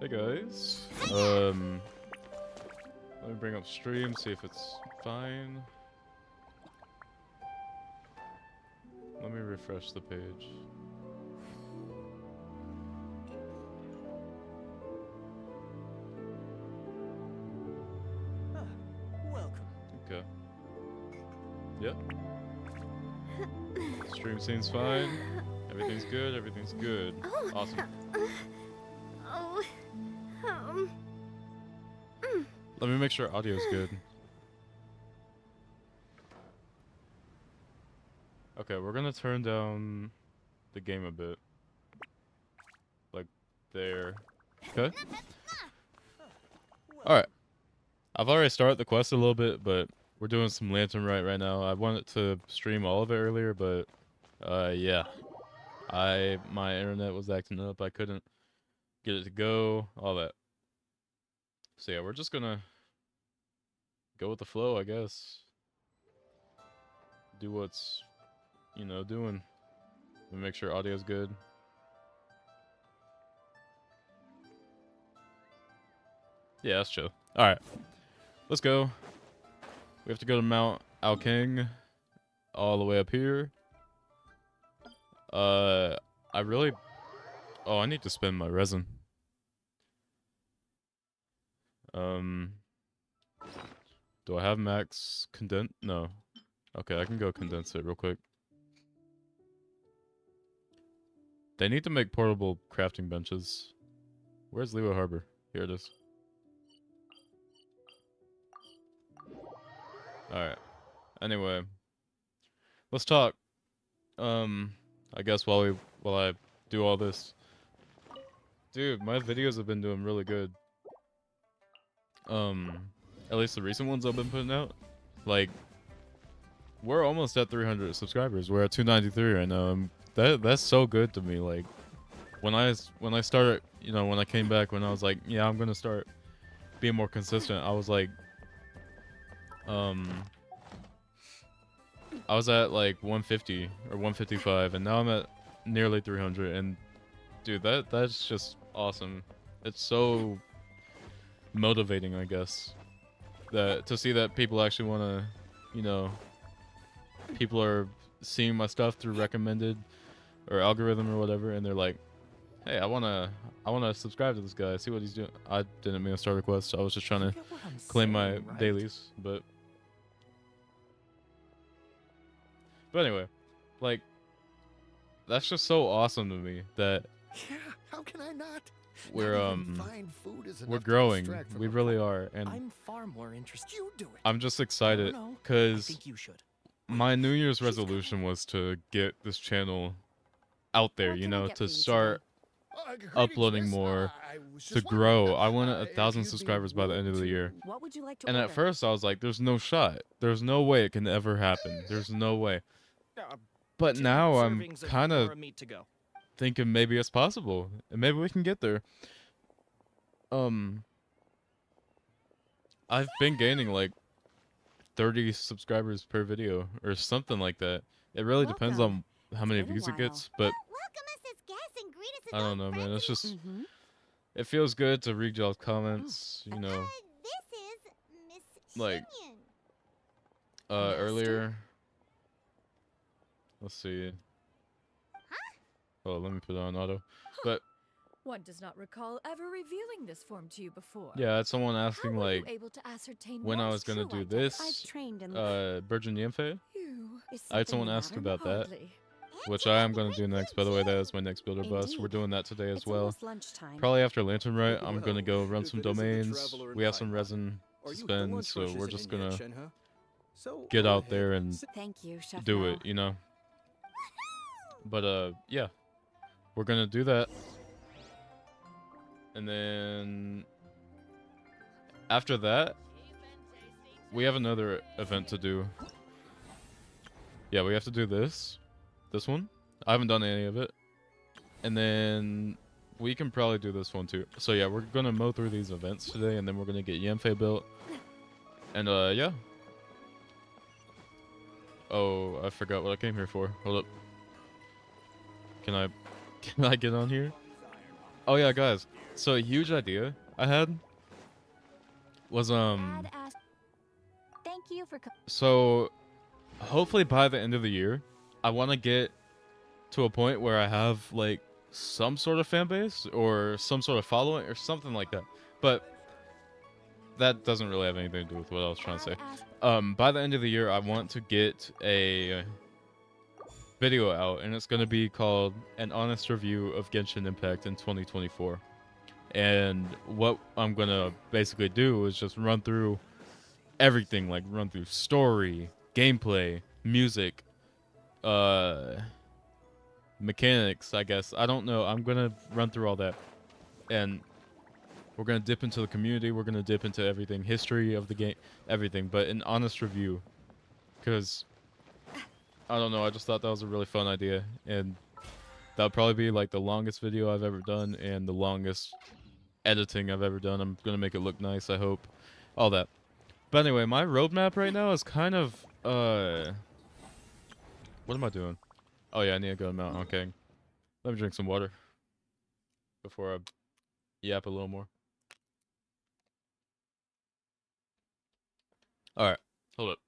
Hey guys. Let me bring up stream, see if it's fine. Let me refresh the page. Welcome. Okay. Yep. Stream seems fine. Everything's good. Everything's good. Awesome. Let me make sure audio's good. Okay, we're gonna turn down the game a bit. Like, there. Okay? Alright. I've already started the quest a little bit, but we're doing some Lantern Rite right now. I wanted to stream all of it earlier, but, yeah. My internet was acting up. I couldn't get it to go, all that. So yeah, we're just gonna go with the flow, I guess. Do what's, you know, doing. Make sure audio's good. Yeah, that's chill. Alright. Let's go. We have to go to Mount Alking. All the way up here. I really... Oh, I need to spend my resin. Do I have max condense? No. Okay, I can go condense it real quick. They need to make portable crafting benches. Where's Leeway Harbor? Here it is. Alright. Anyway. Let's talk. I guess while I do all this. Dude, my videos have been doing really good. At least the recent ones I've been putting out. Like, we're almost at 300 subscribers. We're at 293 right now. And that's so good to me. Like, when I started, you know, when I came back, when I was like, yeah, I'm gonna start being more consistent. I was like, I was at like 150 or 155, and now I'm at nearly 300. And dude, that's just awesome. It's so motivating, I guess, that to see that people actually want to, you know, people are seeing my stuff through recommended or algorithm or whatever, and they're like, hey, I wanna subscribe to this guy, see what he's doing. I didn't mean to start a quest. I was just trying to claim my dailies, but anyway, like, that's just so awesome to me that Yeah, how can I not? we're Fine food is we're enough to growing. distract from We the really problem. are, and I'm far more interested. You do it. I'm just I excited don't know. I because think you should. my New Year's She's resolution was to get this channel out there, What you can I know, get to for you start Greetings, uploading miss. more, I was to just grow. wondering, I want if 1,000 you'd be subscribers by the end of the willing year. What would you like to And order? at first I was like, there's no shot. There's no way it can ever happen. There's no way. But 2 now I'm servings of kind of Nora meat to go. thinking maybe it's possible. And maybe we can get there. I've been gaining like 30 subscribers per video or something like that. It really depends Welcome. on how many been a views it while. gets, but Welcome us as guests and greet us as I don't old know, man. friends It's just, Mm-hmm. it feels good to read y'all's comments, you know. This is Miss Like, Shinyon. earlier. Let's see. Oh, let me put it on auto. But One does not recall ever revealing this form to you before. yeah, I had someone How asking were like you able to ascertain when I one's was gonna true do identity? this. I've trained in Virgin Nymphe, You. Is I had something someone the ask matter? about that. Hardly. which I am gonna do next. By the way, that is my next builder bus. We're Indeed. doing that today as It's well. almost lunchtime. Probably after Lantern Rite, I'm gonna Well, go run if some it isn't the domains. traveler We have in some Rite, resin Are to you the spend, lunch so rush we're isn't just in yet, gonna Shen, huh? So get go out there ahead. and Thank you, Chef do Mao. it, you know. But yeah, we're gonna do that, and then after that, we have another event to do. Yeah, we have to do this one. I haven't done any of it, and then we can probably do this one too. So yeah, we're gonna mow through these events today, and then we're gonna get Yemfe built, and yeah. Oh, I forgot what I came here for. Hold up. Can I get on here? Oh yeah, guys. So a huge idea I had was Dad asked. Thank you for. so hopefully by the end of the year, I want to get to a point where I have like some sort of fan base or some sort of following or something like that. But that doesn't really have anything to do with what I was trying to say. By the end of the year, I want to get a video out, and it's going to be called An Honest Review of Genshin Impact in 2024. And what I'm going to basically do is just run through everything, like run through story, gameplay, music, mechanics, I guess. I don't know. I'm going to run through all that. And we're going to dip into the community. We're going to dip into everything, history of the game, everything, but an honest review. Because, I don't know, I just thought that was a really fun idea. And that would probably be like the longest video I've ever done and the longest editing I've ever done. I'm going to make it look nice, I hope. All that. But anyway, my roadmap right now is kind of, what am I doing? Oh yeah, I need to go to Mount Hongkong. Let me drink some water before I yap a little more. Alright, hold up.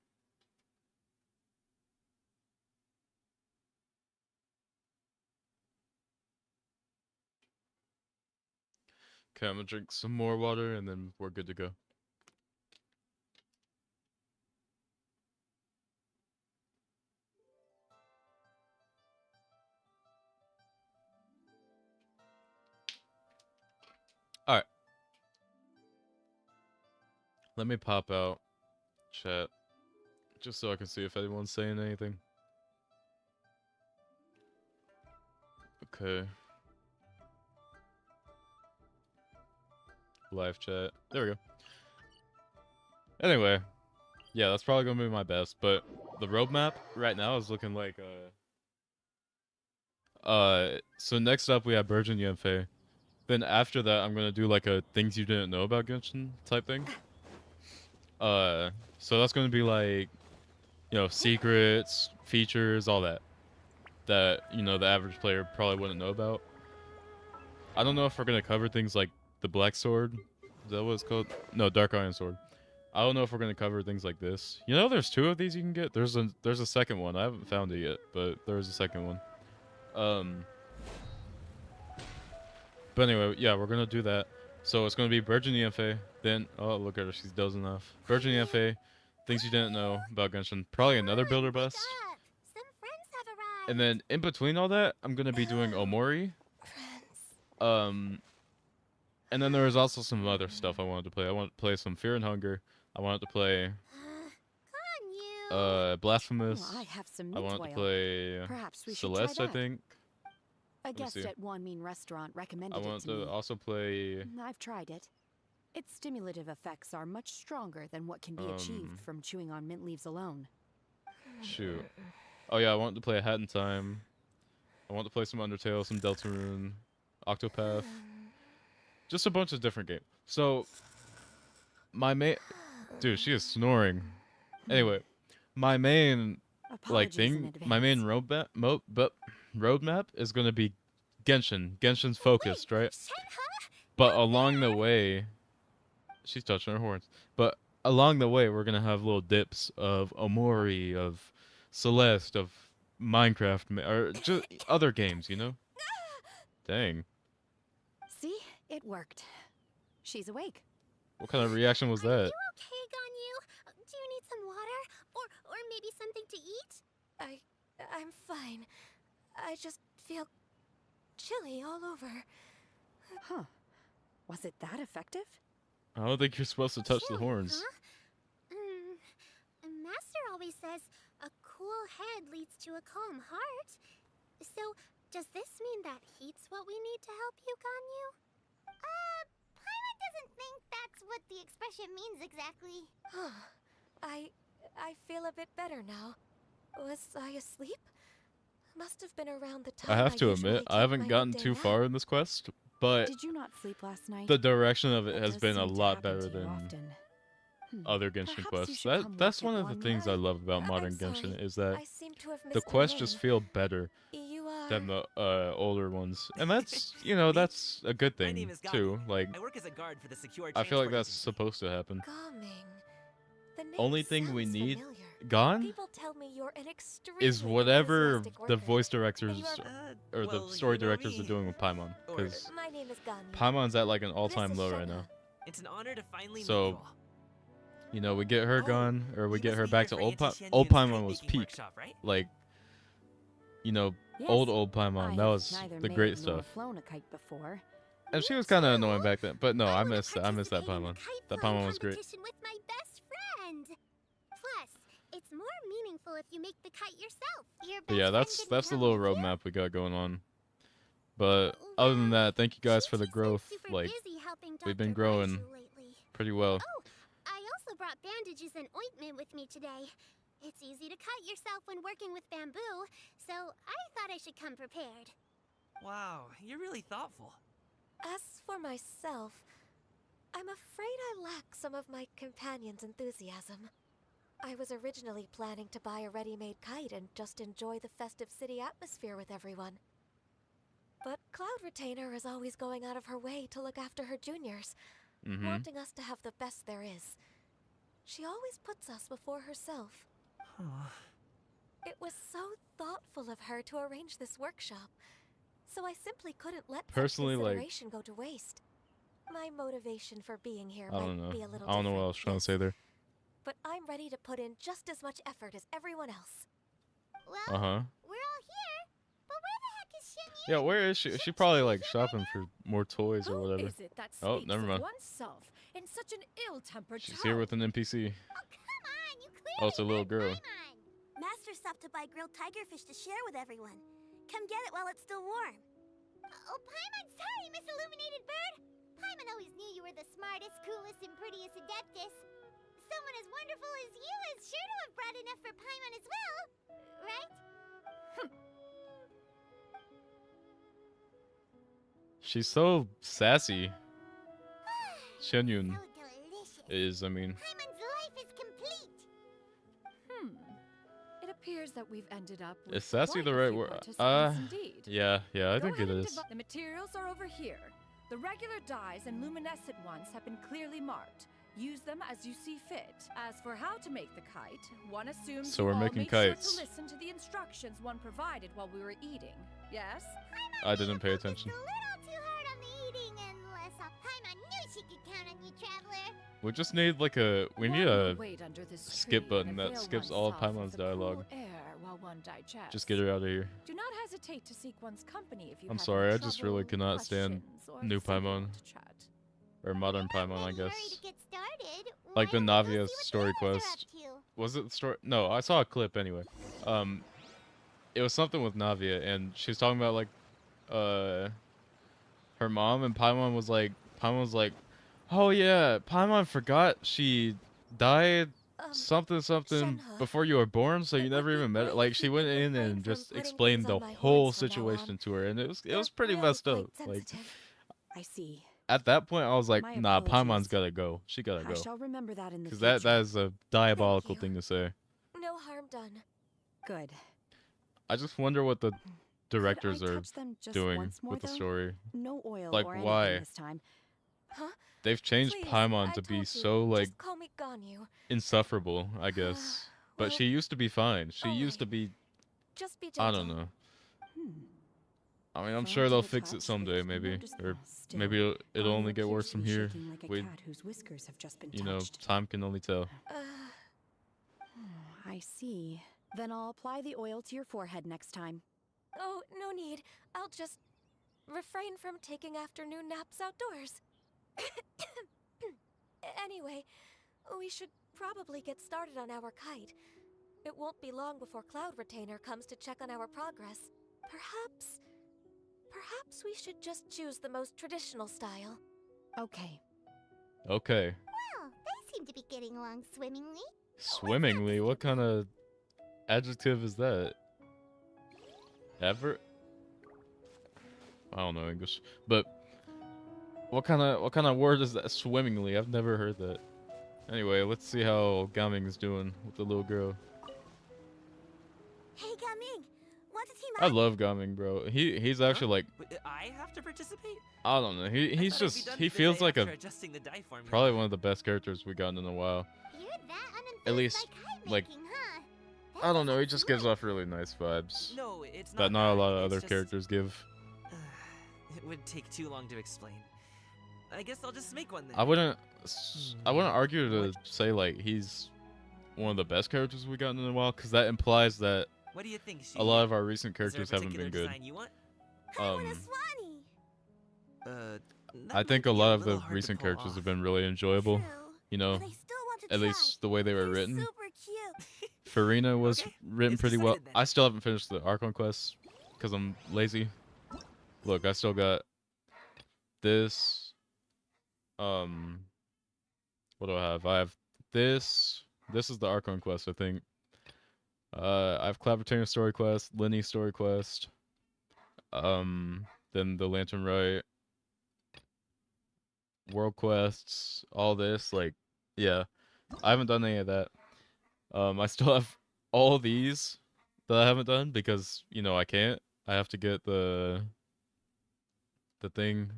Okay, I'm gonna drink some more water and then we're good to go. Alright. Let me pop out chat just so I can see if anyone's saying anything. Okay. Live chat. There we go. Anyway, yeah, that's probably gonna be my best, but the roadmap right now is looking like so next up we have Virgin Yenfei. Then after that I'm gonna do like a things you didn't know about Genshin type thing. So that's gonna be like, you know, secrets, features, all that. That, you know, the average player probably wouldn't know about. I don't know if we're gonna cover things like the Black Sword. Is that what it's called? No, Dark Iron Sword. I don't know if we're gonna cover things like this. You know, there's 2 of these you can get. There's a second one. I haven't found it yet, but there's a second one. But anyway, yeah, we're gonna do that. So it's gonna be Virgin Yenfei. Then, oh look at her, she's dozing off. Virgin Yenfei, things you didn't know about Genshin. Probably another builder bust. Some friends have arrived. And then in between all that, I'm gonna be doing Omori. And then there was also some other stuff I wanted to play. I wanted to play some Fear and Hunger. I wanted to play Blasphemous. Oh, I have some I meat wanted to oil. play Perhaps we should Celeste, try I that. think. A me guest see. at Wanmin restaurant recommended I it wanted to me. to also play I've tried it. Its stimulative effects are much stronger than what can be achieved from chewing on mint leaves alone. shoot. Oh yeah, I wanted to play A Hat in Time. I want to play some Undertale, some Deltarune, Octopath. Just a bunch of different games. So my main dude, she is snoring. Anyway, my main like Apologies in thing, advance. my main roadmap is gonna be Genshin. Genshin's focused, right? But along the way, she's touching her horns. But along the way, we're gonna have little dips of Omori, of Celeste, of Minecraft, or just other games, you know? Dang. See? It worked. She's awake. What kind of reaction was Are that? you okay, Ganyu? Do you need some water? Or maybe something to eat? I'm fine. I just feel chilly all over. Huh. Was it that effective? I don't think you're supposed to touch the Chill, horns. huh? Master always says a cool head leads to a calm heart. So, does this mean that heat's what we need to help you, Ganyu? Paimon doesn't think that's what the expression means exactly. I feel a bit better now. Was I asleep? Must have been around the time I have to usually admit, I take haven't my gotten midday too nap. far in this quest, but Did you not sleep last night? the direction of it That has does been a seem to lot happen better to you than often. other Genshin Perhaps you quests. should come That's walk one at of the Wanmin. things I love about modern I'm sorry. Genshin is that I seem to have missed the your quests just name. feel better. You are... than the older ones, and that's that's a good My thing name is too. Gami. Like I work as a guard for the secure I feel like transport that's agency. supposed to happen. Gumming. The name Only thing we sounds need familiar. gone People tell me you're an extremely is whatever enthusiastic the worker. voice And directors you are- or Well, the story you know directors are me. doing with Paimon, Or- because My name is Gami. Paimon's at like an This all-time is low right Shenna. now. It's an honor to finally So, meet you all. We get her Oh, gone, or we you get must her be back here to for old Auntie Old Shen Yun's Paimon was kite-making peak. workshop, right? Like, Yes, old Paimon. I That have was neither the made great nor stuff. flown a kite before. And she Me was kind of too. annoying back then. But no, I wanna miss that participate in Paimon. the kite That flying Paimon was great. competition with my best friend. Plus, it's more meaningful if you make the kite yourself. Your But best yeah, friend that's didn't the come little with you? roadmap we got going on. But other than that, thank you guys for the Chi-Chi's been growth. super Like, busy helping we've been Dr. growing Raiju lately. pretty well. Oh, I also brought bandages and ointment with me today. It's easy to cut yourself when working with bamboo, so I thought I should come prepared. Wow, you're really thoughtful. As for myself, I'm afraid I lack some of my companion's enthusiasm. I was originally planning to buy a ready-made kite and just enjoy the festive city atmosphere with everyone. But Cloud Retainer is always going out of her way to look after her juniors, wanting us to have the best there is. She always puts us before herself. It was so thoughtful of her to arrange this workshop, so I simply couldn't let such Personally, like, consideration go to waste. My motivation for being here I don't might know. be a little I don't know what I was different, trying to say there. but I'm ready to put in just as much effort as everyone else. Well, Uh-huh. we're all here, but where the heck is Shen Yun? Yeah, where is she? She probably like shopping for more toys or Who whatever. is it that Oh, speaks never of mind. oneself in such an ill-tempered She's here with an NPC. Oh, come on, you clearly Oh, it's a little heard girl. Paimon. Master stopped to buy grilled tigerfish to share with everyone. Come get it while it's still warm. Oh, Paimon, sorry, Miss Illuminated Bird. Paimon always knew you were the smartest, coolest, and prettiest Adeptus. Someone as wonderful as you is sure to have brought enough for Paimon as well, right? She's so sassy. Shenyun So delicious. is, I mean, Paimon's life is complete. It appears that we've ended up with is sassy quite the a right few word? participants indeed. Yeah, I Go think it ahead and is. The materials are over here. The regular dyes and luminescent ones have been clearly marked. Use them as you see fit. As for how to make the kite, one assumes So you we're all making made kites. sure to listen to the instructions one provided while we were eating. Yes? I didn't pay attention. A little too hard on the eating, unless Paimon knew she could count on you, traveler. We just need like we One need will a wait under this skip tree and button that avail skips all of oneself Paimon's the cool dialogue. air while one digests. Just get her out of here. Do not hesitate to seek one's company if you I'm have sorry, any I just really trouble, cannot stand questions, or new simply Paimon. want to chat. Or modern Paimon, I In a hurry guess. to get started. Like the Why don't we go Navia see what story the others are quest. up to? Was it the story? No, I saw a clip anyway. It was something with Navia, and she was talking about like, her mom, and Paimon was like, oh yeah, Paimon forgot she died something Shenhe, before you were born, so it you would never be even met her. great Like if she you went could in refrain and from just putting explained things the on my whole horns from now situation on. to her, and it was They're pretty really messed quite up. Like sensitive. I see. at that point, I was like, My nah, Paimon's apologies. gotta go. She gotta I go. shall remember that in the Because future. that is a diabolical you. thing to say. No harm done. Good. I just wonder what the Could directors I are touch them just doing once more, with the though? story. No oil Like, or why? anything this time. Huh? They've changed Please, Paimon I to be told so you, like just call me Ganyu. insufferable, I guess. But Well, she used to be fine. She used to alright. be, Just be gentle. I don't know. Hmm. I mean, I'm Firm sure to they'll the fix it touch, someday, but maybe, or noticeable still. maybe it'll Ganyu only get appears worse to from be here. shaking like a We, cat whose whiskers have just been you know, touched. time can only tell. I see. Then I'll apply the oil to your forehead next time. Oh, no need. I'll just refrain from taking afternoon naps outdoors. Anyway, we should probably get started on our kite. It won't be long before Cloud Retainer comes to check on our progress. Perhaps we should just choose the most traditional style. Okay. Okay. Well, they seem to be getting along swimmingly. Swimmingly? What kind of adjective is that? Ever? I don't know English, but what kind of word is that? Swimmingly? I've never heard that. Anyway, let's see how Gaming's doing with the little girl. Hey, Gaming! Want to team I love Gaming, bro. He's actually like, I have to participate? I don't know. He's just he feels like a probably one of the best characters we gotten in a while. You're that At least like huh? I don't know. He just gives off really nice vibes No, it's that not not a lot of it's other just- characters give. It would take too long to explain. I guess I'll just make one then. I wouldn't argue to say like he's one of the best characters we gotten in a while, because that implies that What do you think, a lot of our recent characters Is there a haven't been particular good. design you want? I want a swanee. That I think might a be lot of little the hard to recent pull characters off. have been really enjoyable. True. You know, But I still want to at try. least the way they were They're written. Super cute. Farina was Okay, written it's pretty well. decided then. I still haven't finished the Archon quest because I'm lazy. Look, I still got this. What do I have? I have this. This is the Archon quest, I think. I have Clavertina story quest, Lenny story quest. Then the Lantern Rite, world quests, all this. Like, yeah, I haven't done any of that. I still have all these that I haven't done because, you know, I can't. I have to get the thing,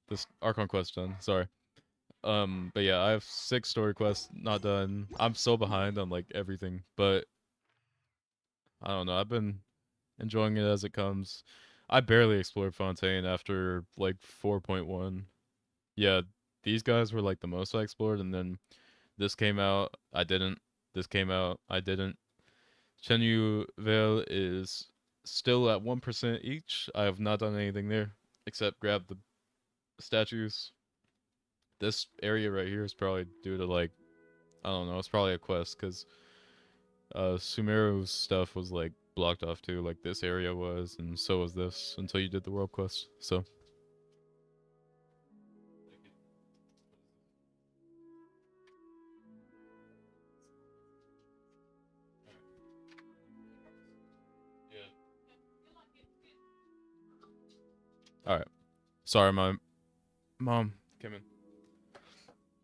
this Archon quest done. Sorry. But yeah, I have 6 story quests not done. I'm so behind on like everything, but I don't know. I've been enjoying it as it comes. I barely explored Fontaine after like 4.1. Yeah, these guys were like the most I explored, and then this came out, I didn't. This came out, I didn't. Chenyu Vale is still at 1% each. I have not done anything there except grab the statues. This area right here is probably due to like, I don't know, it's probably a quest because Sumeru's stuff was like blocked off too, like this area was, and so was this until you did the world quest. So all right. Sorry, my mom came in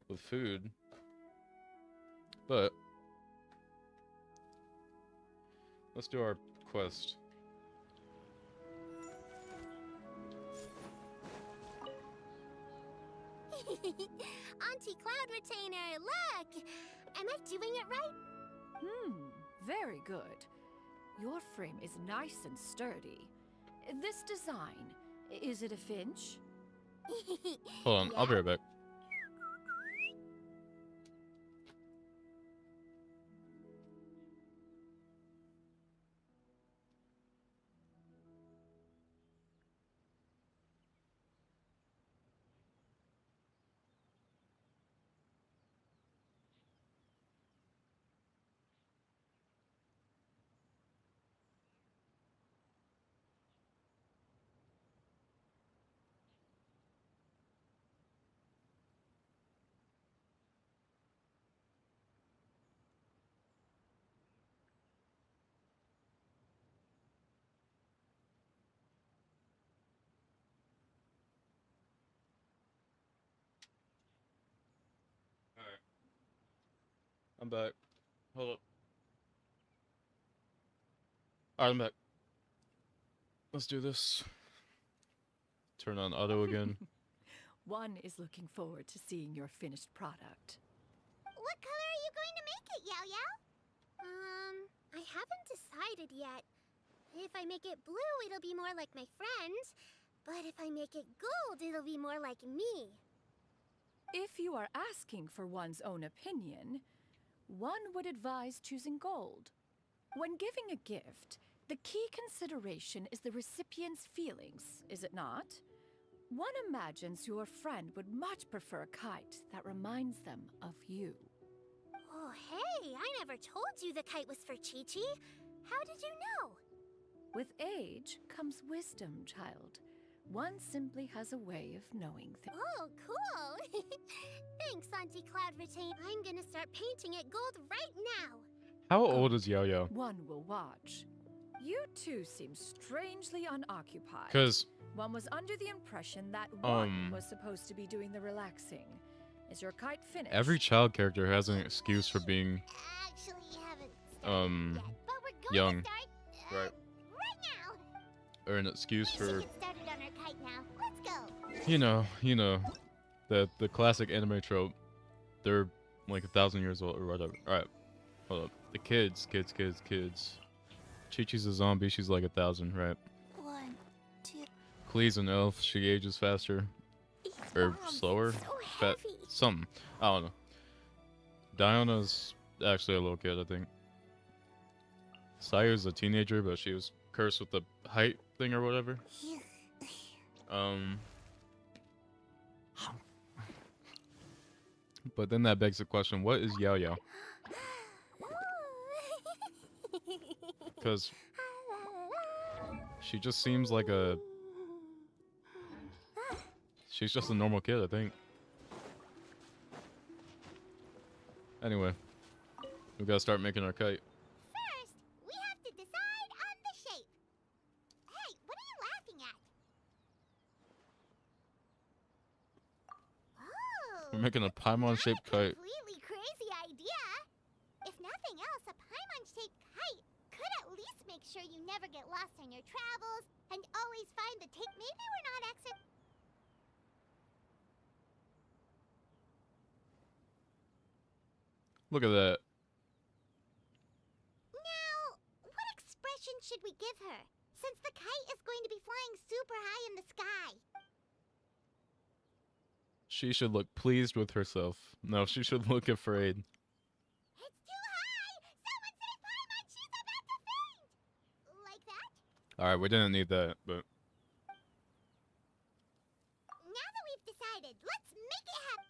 with food, but let's do our quest. Auntie Cloud Retainer, look! Am I doing it right? Very good. Your frame is nice and sturdy. This design, is it a finch? Hold on, I'll be right back. I'm back. Hold up. Alright, I'm back. Let's do this. Turn on auto again. One is looking forward to seeing your finished product. What color are you going to make it, Yao Yao? I haven't decided yet. If I make it blue, it'll be more like my friends. But if I make it gold, it'll be more like me. If you are asking for one's own opinion, one would advise choosing gold. When giving a gift, the key consideration is the recipient's feelings, is it not? One imagines your friend would much prefer a kite that reminds them of you. Oh, hey, I never told you the kite was for Chi-Chi. How did you know? With age comes wisdom, child. One simply has a way of knowing things. Oh, cool. Thanks, Auntie Cloud Retain. I'm gonna start painting it gold right now. How old is Yo-Yo? One will watch. You two seem strangely unoccupied. Because One was under the impression that one was supposed to be doing the relaxing. Is your kite finished? every child character has an excuse for being Actually, haven't started yet, but we're going young. to start Right. Right now. Or an excuse We should for, get started on our kite now. Let's go. you know, the classic anime trope. They're like 1,000 years old or whatever. Alright, hold up. The kids. Chi-Chi's a zombie, she's like 1,000, right? 1, 2. Klee's an elf, she ages faster. These Or bombs, slower? So Fat, heavy. something. I don't know. Diana's actually a little kid, I think. Saya's a teenager, but she was cursed with the height thing or whatever. But then that begs the question, what is Yao Yao? Because she just seems like a... She's just a normal kid, I think. Anyway, we gotta start making our kite. First, we have to decide on the shape. Hey, what are you laughing at? Oh, We're making a not Paimon-shaped a kite. completely crazy idea. If nothing else, a Paimon-shaped kite could at least make sure you never get lost on your travels and always find the take. Maybe we're not Look at that. Now, what expression should we give her? Since the kite is going to be flying super high in the sky. She should look pleased with herself. No, she should look afraid. It's too high! Someone say Paimon, she's about to faint! Like that? Alright, we didn't need that, but... Now that we've decided, let's make it happen!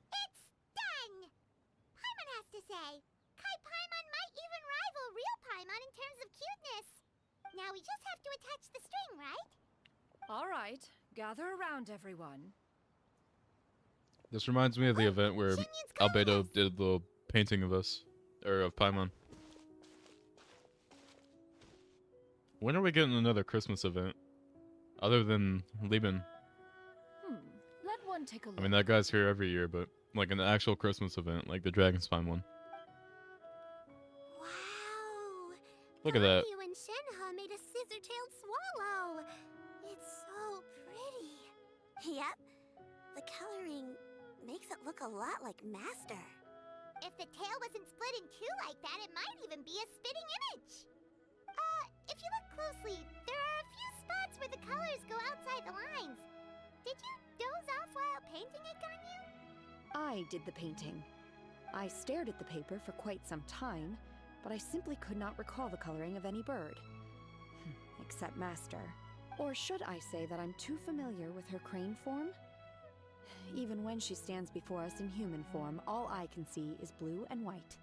It's done! Paimon has to say, Kai Paimon might even rival real Paimon in terms of cuteness. Now we just have to attach the string, right? All right, gather around, everyone. This reminds me of the event where Shinyan's calling Albedo us. did a little painting of us. Or of Paimon. When are we getting another Christmas event? Other than Lieben. Let one take a look. I mean, that guy's here every year, but like an actual Christmas event, like the Dragonspine one. Wow! Look at that. Ganyu and Shenhe made a scissor-tailed swallow. It's so pretty. Yep. The coloring makes it look a lot like Master. If the tail wasn't split in two like that, it might even be a spitting image. If you look closely, there are a few spots where the colors go outside the lines. Did you doze off while painting it, Ganyu? I did the painting. I stared at the paper for quite some time, but I simply could not recall the coloring of any bird. Except Master. Or should I say that I'm too familiar with her crane form? Even when she stands before us in human form, all I can see is blue and white.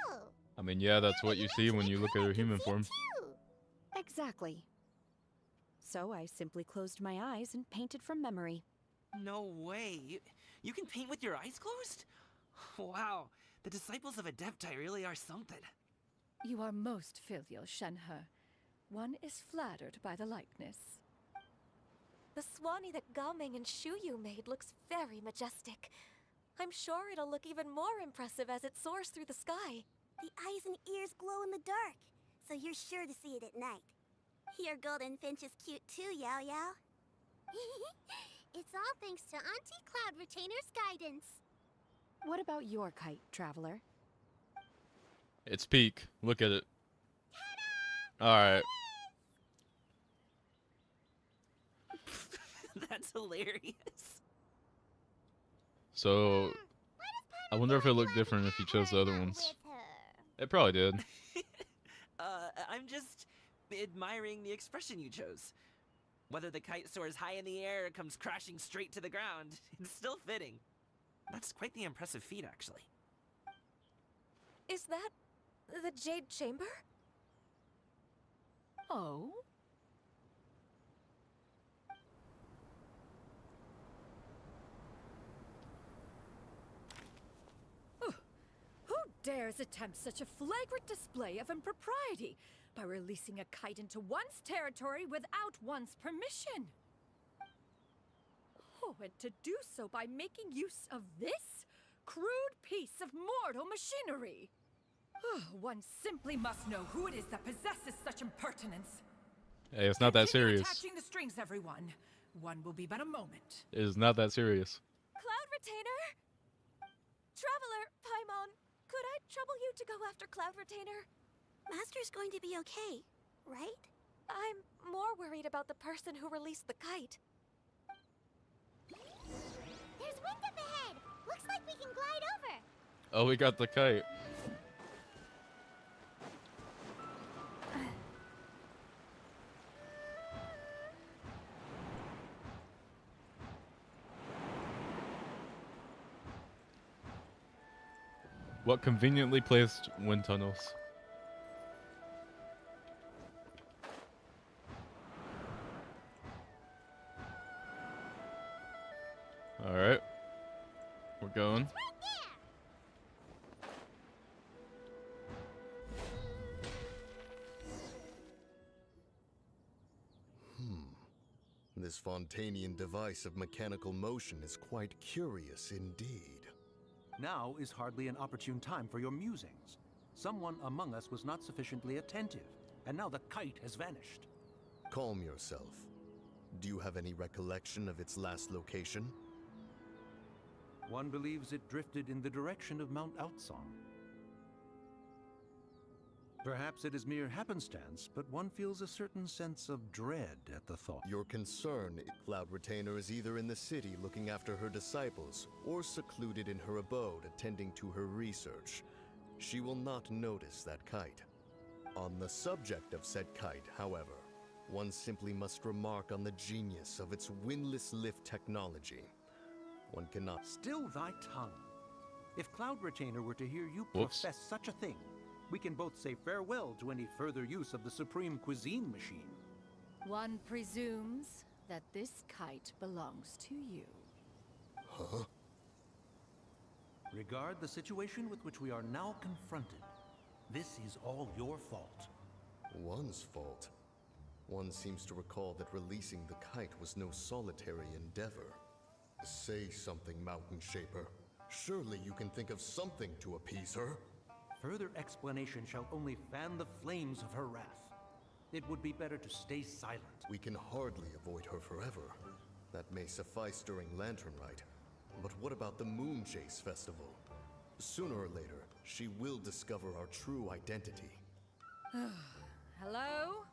Oh. I mean, yeah, that's now what that you see when mention you it, look at Kai her can human see it form. too. Exactly. So I simply closed my eyes and painted from memory. No way. You can paint with your eyes closed? Wow. The disciples of Adepti really are something. You are most filial, Shenhe. One is flattered by the likeness. The Swanee that Gaoming and Shuyu made looks very majestic. I'm sure it'll look even more impressive as it soars through the sky. The eyes and ears glow in the dark, so you're sure to see it at night. Your golden finch is cute too, Yao Yao. It's all thanks to Auntie Cloud Retainer's guidance. What about your kite, Traveler? It's peak. Look at it. Alright. That's hilarious. So, I wonder if it looked different if you chose the other ones. It probably did. I'm just admiring the expression you chose. Whether the kite soars high in the air or comes crashing straight to the ground, it's still fitting. That's quite the impressive feat, actually. Is that the Jade Chamber? Oh? Who dares attempt such a flagrant display of impropriety? by releasing a kite into one's territory without one's permission. Oh, and to do so by making use of this crude piece of mortal machinery. One simply must know who it is that possesses such impertinence. Hey, it's not that Continue serious. attaching the strings, everyone. One will be but a moment. It is not that serious. Cloud Retainer? Traveler, Paimon, could I trouble you to go after Cloud Retainer? Master's going to be okay, right? I'm more worried about the person who released the kite. There's wind up ahead. Looks like we can glide over. Oh, we got the kite. What conveniently placed wind tunnels? All right, we're going. This Fontanian device of mechanical motion is quite curious indeed. Now is hardly an opportune time for your musings. Someone among us was not sufficiently attentive, and now the kite has vanished. Calm yourself. Do you have any recollection of its last location? One believes it drifted in the direction of Mount Outsong. Perhaps it is mere happenstance, but one feels a certain sense of dread at the thought. Your concern, Cloud Retainer is either in the city looking after her disciples, or secluded in her abode attending to her research. She will not notice that kite. On the subject of said kite, however, one simply must remark on the genius of its windless lift technology. One cannot... Still thy tongue. If Cloud Retainer were to hear you Whoops. profess such a thing, we can both say farewell to any further use of the Supreme Cuisine Machine. One presumes that this kite belongs to you. Huh? Regard the situation with which we are now confronted. This is all your fault. One's fault. One seems to recall that releasing the kite was no solitary endeavor. Say something, Mountain Shaper. Surely you can think of something to appease her. Further explanation shall only fan the flames of her wrath. It would be better to stay silent. We can hardly avoid her forever. That may suffice during Lantern Rite. But what about the Moon Chase Festival? Sooner or later, she will discover our true identity. Hello?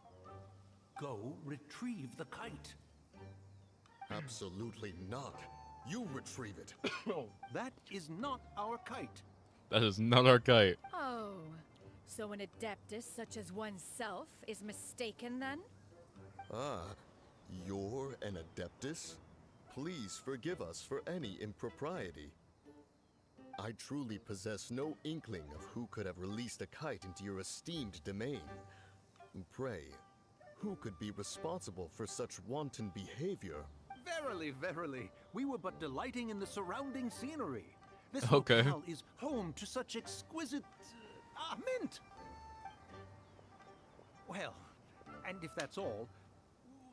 Go retrieve the kite. Absolutely not. You retrieve it. That is not our kite. That is not our kite. Oh, so an adeptus such as oneself is mistaken then? Ah, you're an Adeptus? Please forgive us for any impropriety. I truly possess no inkling of who could have released a kite into your esteemed domain. Pray, who could be responsible for such wanton behavior? Verily, verily, we were but delighting in the surrounding scenery. This Okay. locale is home to such exquisite... mint! Well, and if that's all,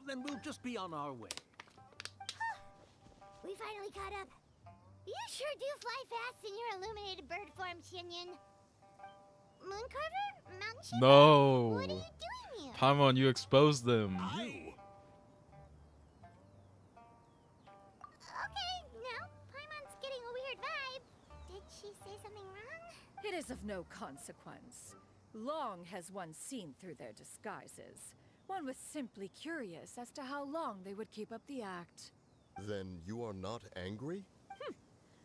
then we'll just be on our way. We finally caught up. You sure do fly fast in your illuminated bird form, Shinyan. Mooncarver? Mountain Shaper? No. What are you doing here? Paimon, you exposed them. You! Okay, now Paimon's getting a weird vibe. Did she say something wrong? It is of no consequence. Long has one seen through their disguises. One was simply curious as to how long they would keep up the act. Then you are not angry?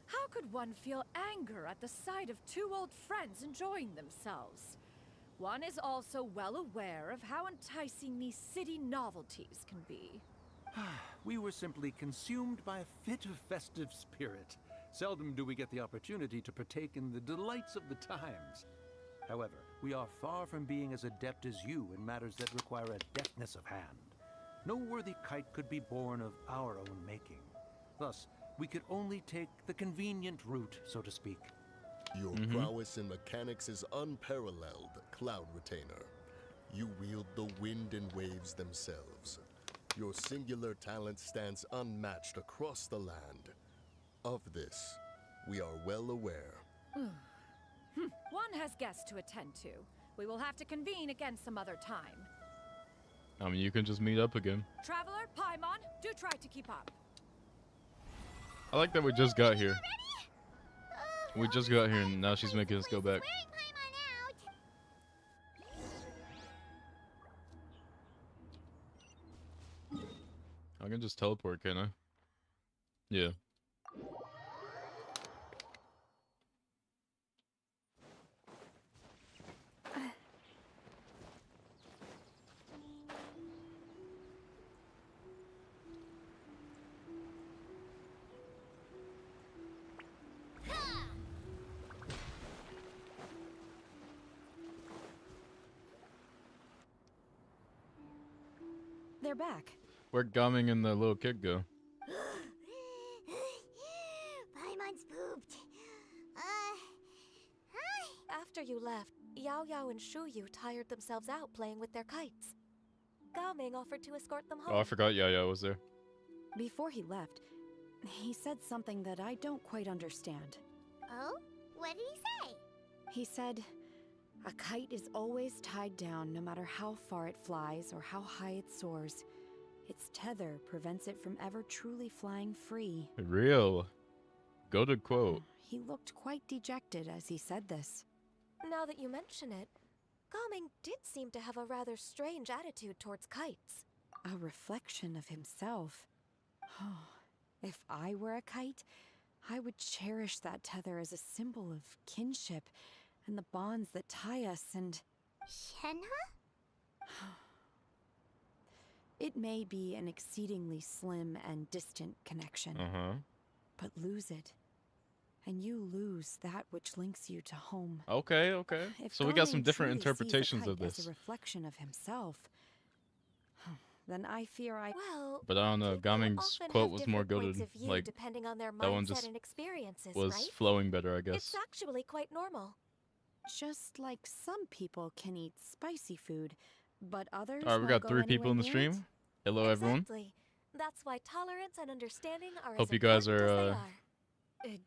How could one feel anger at the sight of two old friends enjoying themselves? One is also well aware of how enticing these city novelties can be. We were simply consumed by a fit of festive spirit. Seldom do we get the opportunity to partake in the delights of the times. However, we are far from being as adept as you in matters that require a deftness of hand. No worthy kite could be born of our own making. Thus, we could only take the convenient route, so to speak. Your prowess in mechanics is unparalleled, Cloud Retainer. You wield the wind and waves themselves. Your singular talent stands unmatched across the land. Of this, we are well aware. One has guests to attend to. We will have to convene again some other time. I mean, you can just meet up again. Traveler, Paimon, do try to keep up. I like that we just got here. We just got here and now she's making us go back. Wearing Paimon out. I can just teleport, can I? Yeah. They're back. Where'd Gaming and the little kid go? Paimon's pooped. Hi. After you left, Yao Yao and Shuyu tired themselves out playing with their kites. Gao Ming offered to escort them home. Oh, I forgot Yaya was there. Before he left, he said something that I don't quite understand. Oh? What did he say? He said, a kite is always tied down no matter how far it flies or how high it soars. Its tether prevents it from ever truly flying free. Real. Goated quote. He looked quite dejected as he said this. Now that you mention it, Gao Ming did seem to have a rather strange attitude towards kites. A reflection of himself. If I were a kite, I would cherish that tether as a symbol of kinship and the bonds that tie us and... Shenhe? It may be an exceedingly slim and distant connection, but lose it, and you lose that which links you to home. Okay, okay. If So we got some Gawain different truly sees a interpretations of kite as this. a reflection of himself, then I fear I... Well, But I don't know, people Gaming's often quote have was more different points goated. of view Like, depending on their that one mindset just and experiences, was right? flowing better, I guess. It's actually quite normal. Just like some people can eat spicy food, but others Alright, we won't got go 3 people in the anywhere near stream. Hello, everyone. Exactly. That's why tolerance and understanding are Hope as you guys important are, as they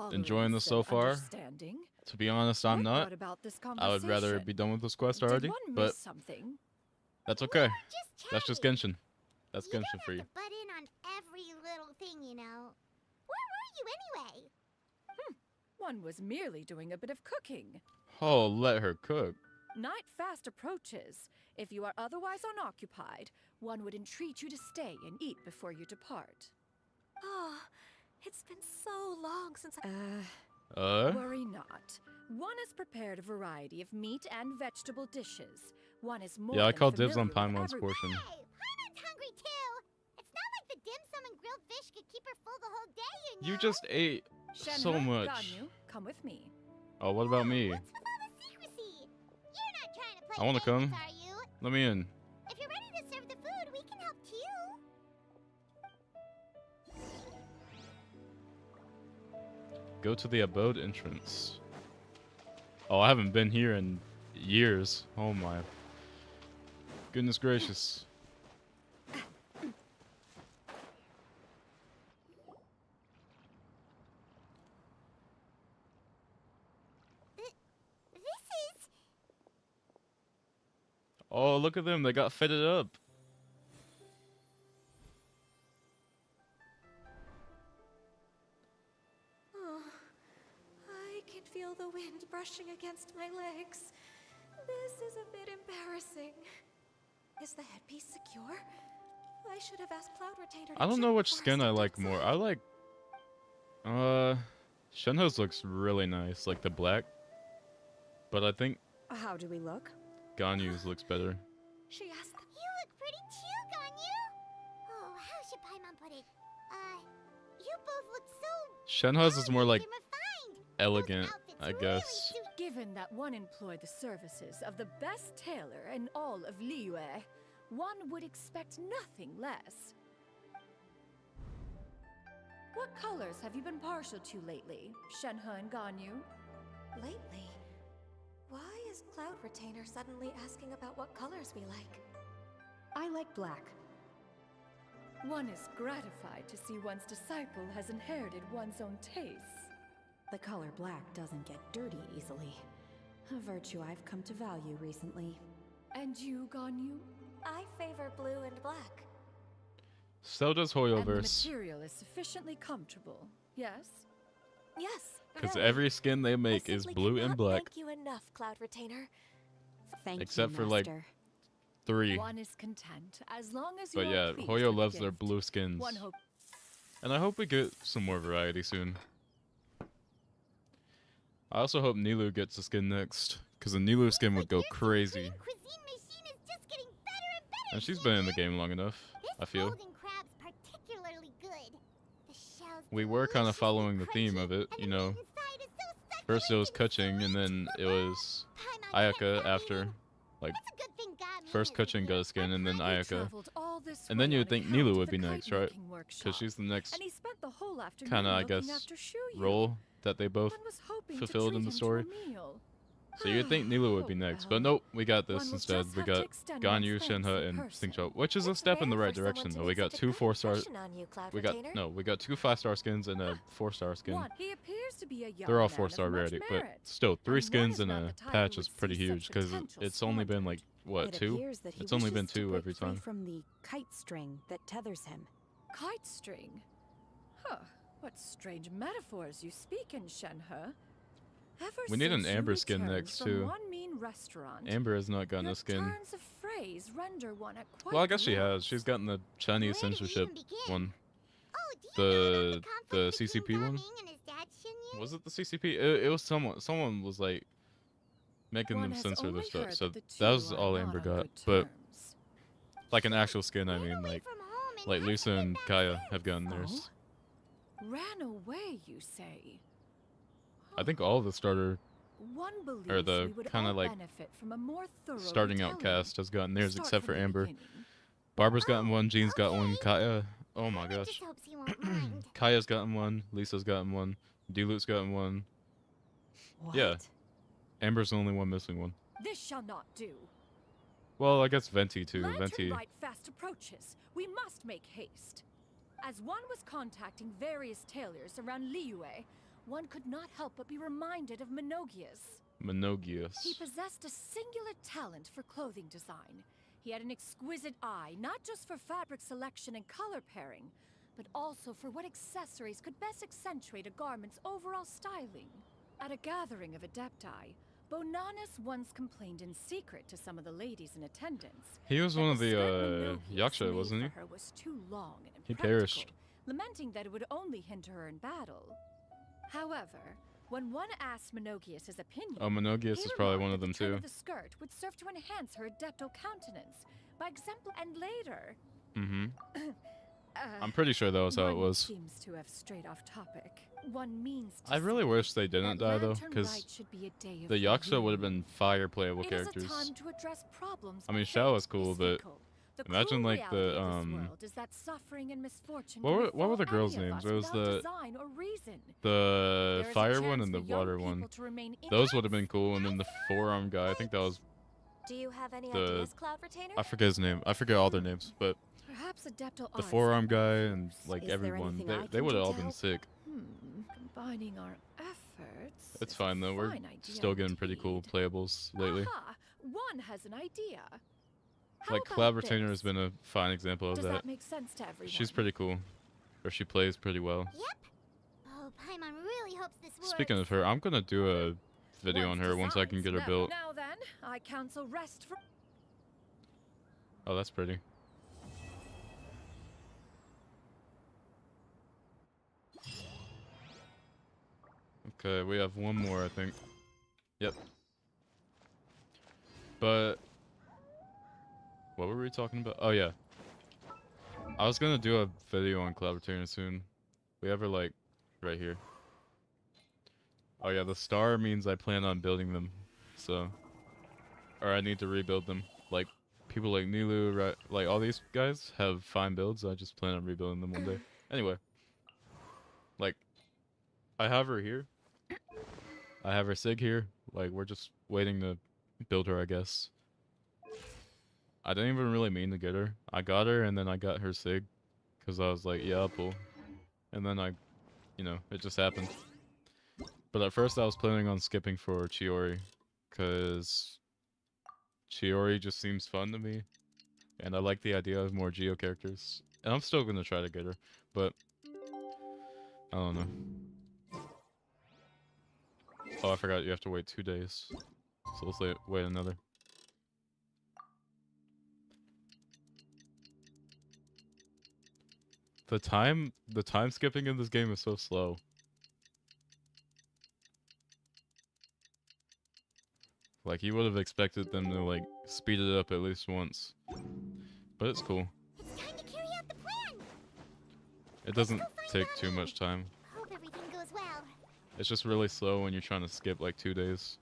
are. enjoying this Tolerance so and far. understanding? To be honest, I'm What not. brought about this I would rather conversation? be done with this quest Did already, one but miss something? that's okay. Just That's just chatting. Genshin. That's You don't Genshin for have you. to butt in on every little thing, you know. Where were you anyway? One was merely doing a bit of cooking. Oh, let her cook. Night fast approaches. If you are otherwise unoccupied, one would entreat you to stay and eat before you depart. Oh, it's been so long since I... Worry not. One has prepared a variety of meat and vegetable dishes. One is more Yeah, I than call dibs on familiar with Paimon's every- portion. Hey, Paimon's hungry too. It's not like the dim sum and grilled fish could keep her full the whole day, you know. You just ate so Shenhe, much. Ganyu, come with me. Oh, what about me? What's with all the secrecy? You're not trying to play I wanna favorites, come. are you? Let me in. If you're ready to serve the food, we can help too. Go to the abode entrance. Oh, I haven't been here in years. Oh my. Goodness gracious. This is... Oh, look at them. They got fitted up. Oh, I can feel the wind brushing against my legs. This is a bit embarrassing. Is the headpiece secure? I should have asked Cloud Retainer to I don't check know which before skin I stepped like more. I outside. like... Shenhe's looks really nice. Like the black. But I think How do we look? Ganyu's looks better. She asked them. You look pretty too, Ganyu. Oh, how should Paimon put it? You both look so... Shenhe's is more like elegant and refined. elegant, Those I outfits really guess. suit Given that one employed the services of the best tailor in all of Liyue, one would expect nothing less. What colors have you been partial to lately, Shenhe and Ganyu? Lately, why is Cloud Retainer suddenly asking about what colors we like? I like black. One is gratified to see one's disciple has inherited one's own tastes. The color black doesn't get dirty easily. A virtue I've come to value recently. And you, Ganyu? I favor blue and black. So does And the Hoyoverse. material is sufficiently comfortable, yes? Yes, Because very. every skin they I make is simply blue and cannot black. Thank you enough, Cloud Retainer. Thank Except you, for, like, Master. 3. One is content, as long as you But are yeah, pleased Hoyo with the loves their gift. blue skins. One hope. And I hope we get some more variety soon. I also hope Nilu gets a skin next. Because the Nilu skin would go crazy. Cuisine machine is just getting better and better. And she's been in the game long enough, I This feel. golden crab's particularly good. The shell's We were kind of deliciously following the theme crunchy, of it, and you the know. meat inside is so First it was succulent Kuching, and then it was Paimon can't Ayaka come after. in. Like, It's a good thing God first Moon isn't Kuching here. got a skin, and then We Ayaka. traveled all this And then way you on would think account Nilu of would the be next, right? kite-making workshop. Because she's the next And he spent the whole afternoon kind of, I looking guess, after Shuyu. role that they both One was hoping fulfilled to in treat the him to story. a meal. So you'd think Nilu would be next, but well. nope, we got One this will instead. just We have to got extend Ganyu, one's thanks Shenhe, in and person. Xingqiu, which is a It's step in the rare right for someone direction to though. We make got such a 2 good 4-star. impression on you, Cloud We got Retainer. we got 2 5-star skins and a 4-star skin. One, he appears to be a young They're all man 4-star of much rarity, but merit. still, 3 one skins is and not a the type patch who is would pretty see huge such because potential it's only been like squandered. what, It 2? appears that he It's only been wishes to 2 break every free time. from the kite string that tethers him. Kite string? Huh. What strange metaphors you speak in, Shenhe. Ever We need an since you Amber skin returned next, from too. one mean restaurant, Amber has not gotten your a skin. turns of phrase render one at quite Well, I guess she the has. She's gotten the Chinese Where did we censorship even begin? one. Oh, do you know about The conflict CCP between one? Ga Ming and his dad, Xinyu? Was it the CCP? It was someone. Someone was like making One them has censor their only stuff. heard So the that was two are all not Amber on got. good But terms. like an actual skin, I Ran mean, away like from home and Luisa hasn't been and back Kaya since. have gotten Oh? theirs. Ran away, you say? I think all the starter One believes or the we would kinda all like benefit from a more thorough starting out retelling. cast has gotten theirs, Start except from for the Amber. beginning. Barbara's gotten one. Jean's got one. Okay. Kaya. Oh my Paimon gosh. just hopes he won't mind. Kaya's gotten one. Lisa's gotten one. Dilute's gotten one. What? Yeah. Amber's the only one missing one. This shall not do. Well, I guess Venti too. Lantern Venti. Rite fast approaches. We must make haste. As one was contacting various tailors around Liyue, one could not help but be reminded of Menogius. Menogius. He possessed a singular talent for clothing design. He had an exquisite eye, not just for fabric selection and color pairing, but also for what accessories could best accentuate a garment's overall styling. At a gathering of Adepti, Bonanus once complained in secret to some of the ladies in attendance. He was that one of the skirt Menogius Yaksha, made wasn't he? for her was too long and He impractical, perished. lamenting that it would only hinder her in battle. However, when one asked Menogius his opinion, Oh, Menogius he is probably one remarked of that them the turn too. of the skirt would serve to enhance her adepto countenance by example, and later. Mm-hmm. uh, I'm pretty sure that was how it one was. Seems to have strayed off topic. One means to I really say wish they didn't that die though, Lantern because Rite should be a day of the Yaksha would have reunion. been fire playable It is characters. a time to address problems. I mean, but Shao fate was cool, is but fickle. The imagine, cruel like, the, reality of this um, world is that suffering and misfortune what can were the befall girls' any of names? us It was without the design or reason. the There is a fire one chance and the for young water people one. to remain Those would have been cool, and then the forearm guy. I think that was Do you have any The- ideas, Cloud Retainer? I forget his name. I forget all their names, but Perhaps adepto the arts forearm can guy help. and like Is there everyone, anything I they can would do have all to been help? sick. Combining our efforts. It's is fine a though. We're fine idea still getting pretty cool indeed. playables lately. Aha! One has an idea. How Like about Cloud Retainer has this? been a fine example of Does that. that make sense to everyone? She's pretty cool, or she plays pretty well. Yep. Oh, Paimon really hopes this works. Speaking of her, I'm gonna do a video on One's her once I can designs get her now. built. Now then, I counsel rest for. Oh, that's pretty. Okay, we have one more, I think. Yep. But what were we talking about? Oh yeah, I was gonna do a video on Cloud Retainer soon. We have her like right here. Oh yeah, the star means I plan on building them, so, or I need to rebuild them. Like people like Nilu, right? Like all these guys have fine builds. I just plan on rebuilding them one day. Anyway, like I have her here. I have her Sig here. Like we're just waiting to build her, I guess. I didn't even really mean to get her. I got her and then I got her Sig. Because I was like, yeah, I'll pull. And then it just happened. But at first I was planning on skipping for Chiori. Because Chiori just seems fun to me. And I like the idea of more Geo characters. And I'm still going to try to get her. But, I don't know. Oh, I forgot you have to wait 2 days. So let's wait another. The time skipping in this game is so slow. Like, you would have expected them to, like, speed it up at least once. But it's cool. It's time to carry out the plan. It doesn't take too much time. Hope everything goes well. It's just really slow when you're trying to skip, like, 2 days.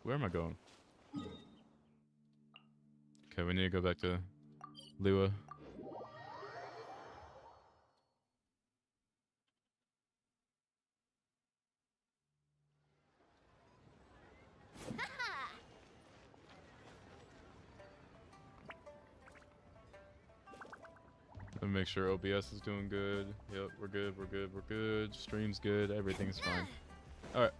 Where am I going? Okay, we need to go back to Liwa. Let me make sure OBS is doing good. Yep, we're good, we're good, we're good. Stream's good, everything's fine. Alright.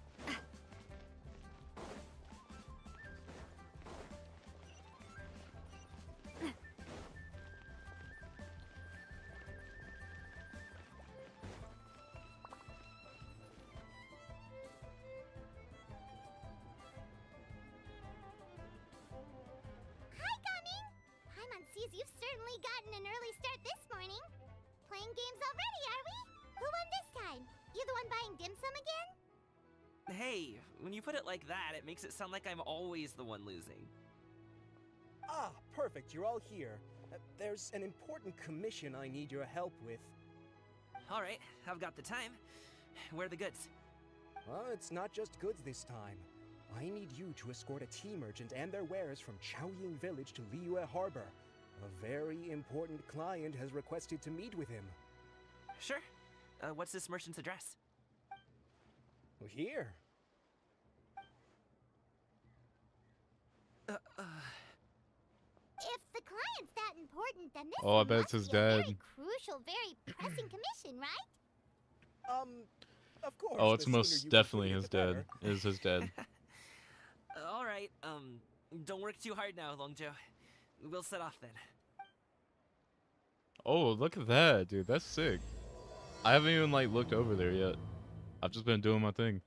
You've certainly gotten an early start this morning. Playing games already, are we? Who won this time? You the one buying dim sum again? Hey, when you put it like that, it makes it sound like I'm always the one losing. Ah, perfect. You're all here. There's an important commission I need your help with. All right, I've got the time. Where are the goods? Well, it's not just goods this time. I need you to escort a tea merchant and their wares from Chaoying Village to Liyue Harbor. A very important client has requested to meet with him. Sure. What's this merchant's address? Here. If the client's that important, then this Oh, I bet it's must his be a dad. very crucial, very pressing commission, right? Of course. Oh, it's the sooner most you definitely complete his it, the dad. better. It is his dad. All right, don't work too hard now, Longjo. We'll set off then. Oh, look at that, dude. That's sick. I haven't even, like, looked over there yet. I've just been doing my thing.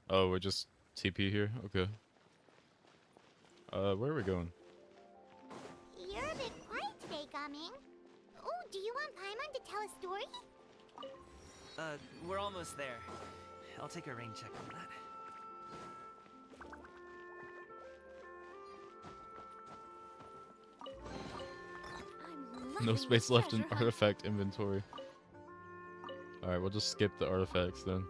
Oh, we're just TP here? Okay. Where are we going? You're a bit quiet today, Gaming. Oh, do you want Paimon to tell a story? We're almost there. I'll take a rain check on that. No space left in artifact inventory. Alright, we'll just skip the artifacts then.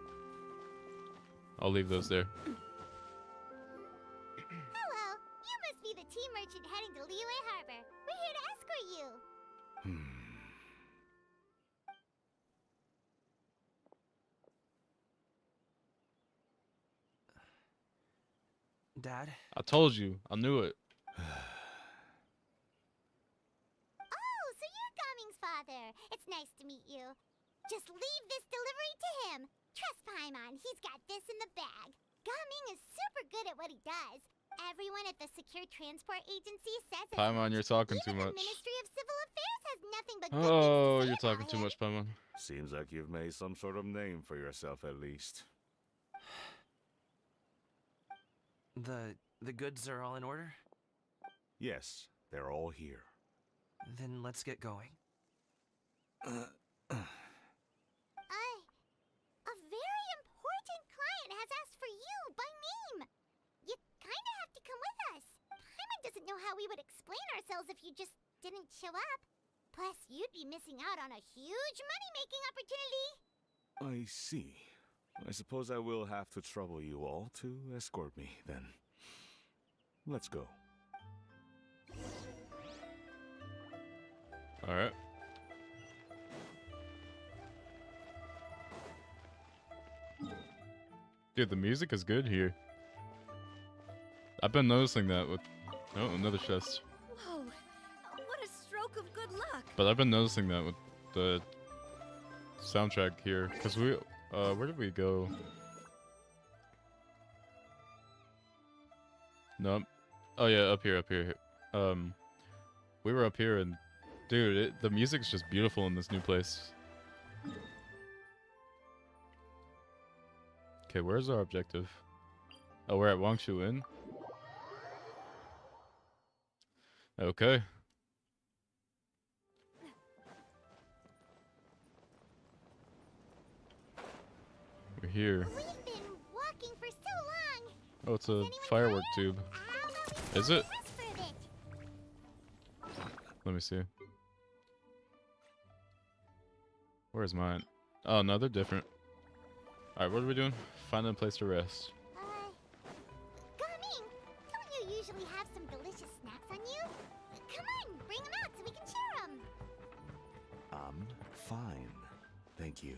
I'll leave those there. Hello, you must be the tea merchant heading to Liyue Harbor. We're here to escort you. Dad? I told you. I knew it. Oh, so you're Gaming's father. It's nice to meet you. Just leave this delivery to him. Trust Paimon, he's got this in the bag. Gaming is super good at what he does. Everyone at the Secure Transport Agency says as Paimon, you're talking too Even much. the Ministry of Civil Affairs has nothing but good things Oh, to say you're talking about too him. much, Paimon. Seems like you've made some sort of name for yourself at least. The goods are all in order? Yes, they're all here. Then let's get going. A very important client has asked for you by name. You kinda have to come with us. Paimon doesn't know how we would explain ourselves if you just didn't show up. Plus, you'd be missing out on a huge money-making opportunity. I see. I suppose I will have to trouble you all to escort me, then. Let's go. Alright. Dude, the music is good here. I've been noticing that with... Oh, another chest. Whoa, what a stroke of good luck. But I've been noticing that with the soundtrack here. Because we... where did we go? Nope. Oh yeah, up here. We were up here and... Dude, the music's just beautiful in this new place. Okay, where's our objective? Oh, we're at Wangshu Inn? Okay. We're here. We've been walking for so long. Oh, it's a firework tube. How about we Is it? rest for a bit? Let me see. Where's mine? Oh, no, they're different. Alright, what are we doing? Finding a place to rest. Coming! Don't you usually have some delicious snacks on you? Come on, bring them out so we can share them. Fine. Thank you.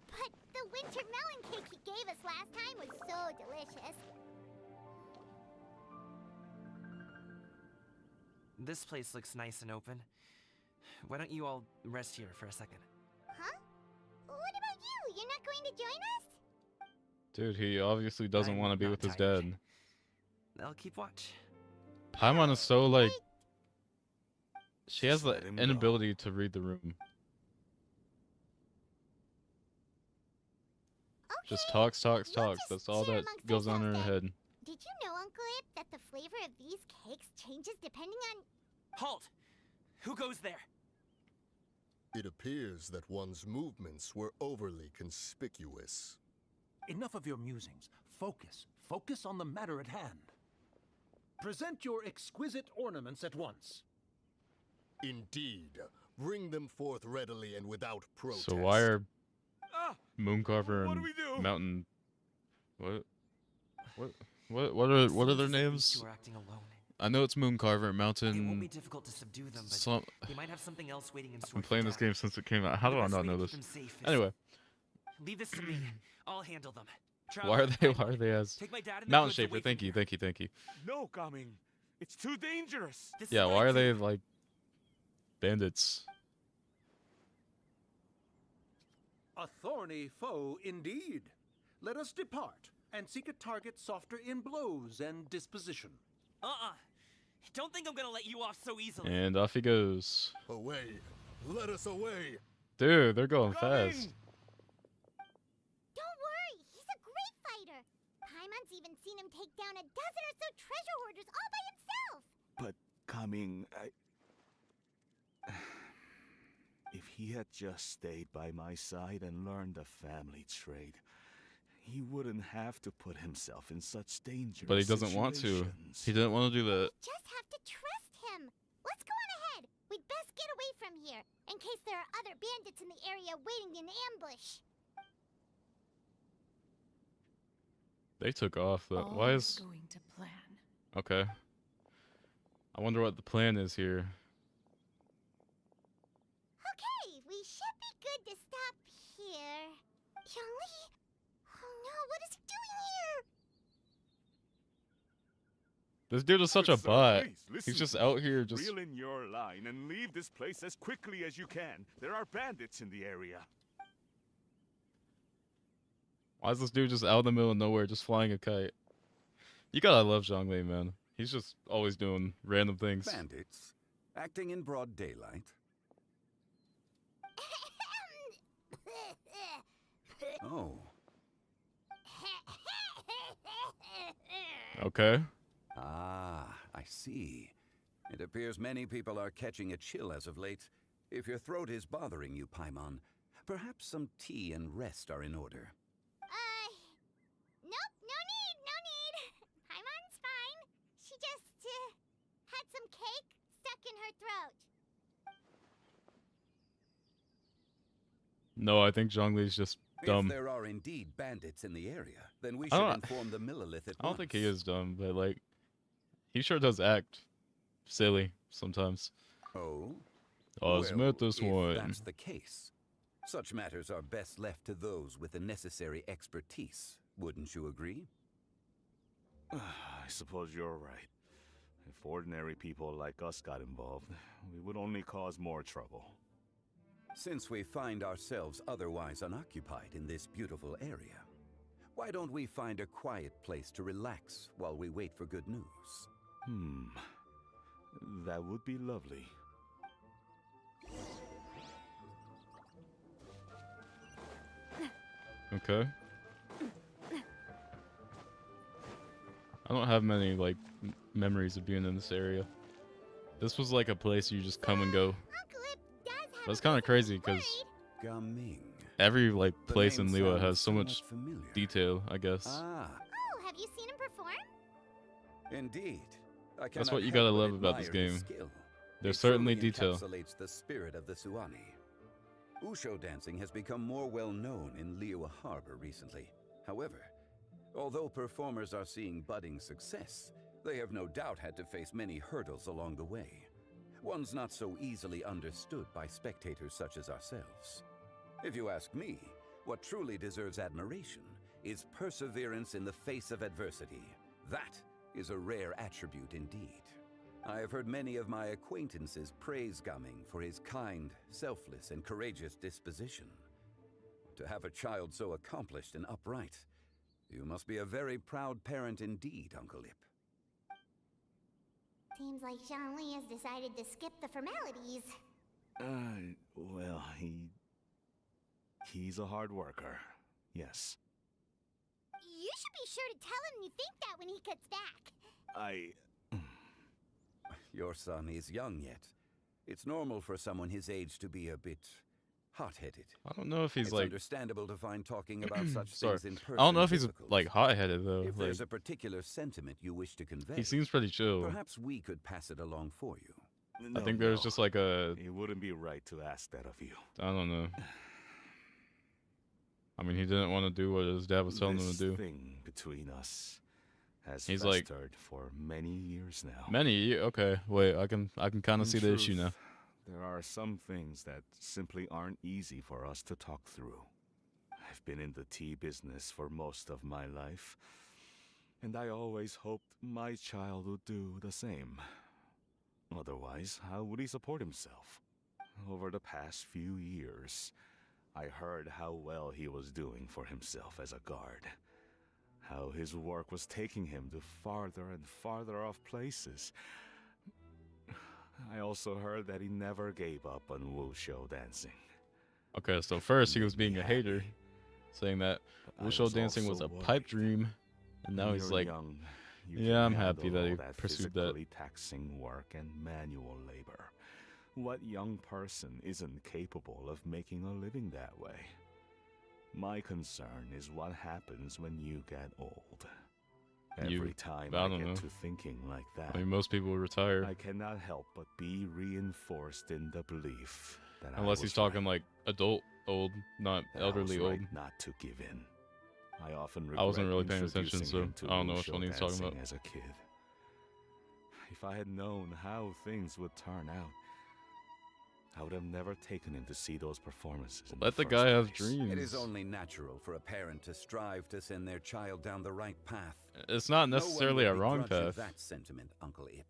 But the winter melon cake he gave us last time was so delicious. This place looks nice and open. Why don't you all rest here for a second? Huh? What about you? You're not going to join us? Dude, he obviously doesn't I'm want to be not with his tired. dad. I'll keep watch. Paimon is so, like... She has Just the let him go. inability to read the room. Just Okay, talks. we'll just That's all share that amongst goes on in her ourselves head. Did you know, Uncle Ip, that the flavor of these cakes changes depending on... Halt! Who goes there? It appears that one's movements were overly conspicuous. Enough of your musings. Focus. Focus on the matter at hand. Present your exquisite ornaments at once. Indeed. Bring them forth readily and without protest. So why are Ah! Mooncarver What and do we do? Mountain... What are their These names? two are acting alone. I know it's Mooncarver, It won't be Mountain... difficult to subdue them, but Some... they might have something else waiting in store. I'm playing this game since it came out. How do I not know this? Anyway, Leave this to me. I'll handle them. why are they as... Take my dad and the Mountain goods Shaper, away thank from you. here. No, coming. It's too dangerous. This is Yeah, what why I are they, do. like, bandits? A thorny foe indeed. Let us depart and seek a target softer in blows and disposition. Don't think I'm gonna let you off so easily. And off he goes. Away! Let us away! Dude, they're going Coming! fast. Don't worry, he's a great fighter. Paimon's even seen him take down a dozen or so treasure hoarders all by himself. But coming, if he had just stayed by my side and learned the family trade, he wouldn't have to put himself in such danger. But he doesn't want to. He didn't want to do that. Just have to trust him. Let's go on ahead. We'd best get away from here, in case there are other bandits in the area waiting in ambush. They took off. Though. All Why is... going to plan. Okay. I wonder what the plan is here. Okay, we should be good to stop here. Yangli? Oh no, what is he doing here? This dude is such a Good sir, bot. please, listen He's just to me. out here just... Reel in your line and leave this place as quickly as you can. There are bandits in the area. Why is this dude just out in the middle of nowhere just flying a kite? You gotta love Zhongli, man. He's just always doing random things. Bandits? Acting in broad daylight? Oh. Okay. Ah, I see. It appears many people are catching a chill as of late. If your throat is bothering you, Paimon, perhaps some tea and rest are in order. Nope, no need. Paimon's fine. She just, had some cake stuck in her throat. No, I think Zhongli's just dumb. If there are indeed bandits in the area, then we I should don't- inform the Millilith at I don't think he once. is dumb, but like, he sure does act silly sometimes. Oh? I was Well, met this if one. that's the case, Such matters are best left to those with the necessary expertise, wouldn't you agree? I suppose you're right. If ordinary people like us got involved, we would only cause more trouble. Since we find ourselves otherwise unoccupied in this beautiful area, why don't we find a quiet place to relax while we wait for good news? That would be lovely. Okay. I don't have many, like, memories of being in this area. This was like a place you just come and go. That's kind of crazy, because every, like, place in Liyue has so much detail, I guess. Ah, Oh, have you seen him perform? indeed. That's what you gotta love about this game. There's certainly detail. Encapsulates the spirit of the Suwani. Usho dancing has become more well known in Liyue Harbor recently. However, although performers are seeing budding success, they have no doubt had to face many hurdles along the way. Ones not so easily understood by spectators such as ourselves. If you ask me, what truly deserves admiration is perseverance in the face of adversity. That is a rare attribute indeed. I have heard many of my acquaintances praise Gaming for his kind, selfless, and courageous disposition. To have a child so accomplished and upright, you must be a very proud parent indeed, Uncle Lip. Seems like Zhongli has decided to skip the formalities. Well, he's a hard worker. Yes. You should be sure to tell him you think that when he gets back. Your son is young yet. It's normal for someone his age to be a bit hot-headed. I don't know if he's It's like understandable to find talking about such sorry. things in person I don't know if he's difficult. like hot-headed though. If Like, there's a particular sentiment you wish to convey, he seems pretty chill. perhaps we could pass it along for you. I think there's just like a. It wouldn't be right to ask that of you. I don't know. I mean, he didn't want to do what his dad was telling him to do. This thing between us has He's like festered for many years now. Okay, wait. I can kind of see the issue now. There are some things that simply aren't easy for us to talk through. I've been in the tea business for most of my life, and I always hoped my child would do the same. Otherwise, how would he support himself? Over the past few years, I heard how well he was doing for himself as a guard. How his work was taking him to farther and farther off places. I also heard that he never gave up on wushu dancing. Okay, so first he was being a hater, saying that wushu dancing was a pipe dream, and now he's like, young. yeah, I'm happy that he pursued that. Physically taxing work and manual labor. What young person isn't capable of making a living that way? My concern is what happens when you get old. Every time I get to thinking like that, I mean, most people retire. I cannot help but be reinforced in the belief that Unless he's talking like adult old, not elderly old. Not to give in. I often I wasn't really paying introducing attention, so him to I don't know which wushu one he's talking dancing about. as a kid. If I had known how things would turn out, I would have never taken him to see those performances. Let the guy have dreams. It is only natural for a parent to strive to send their child down the right path. It's not necessarily a wrong path. That sentiment, Uncle Ip.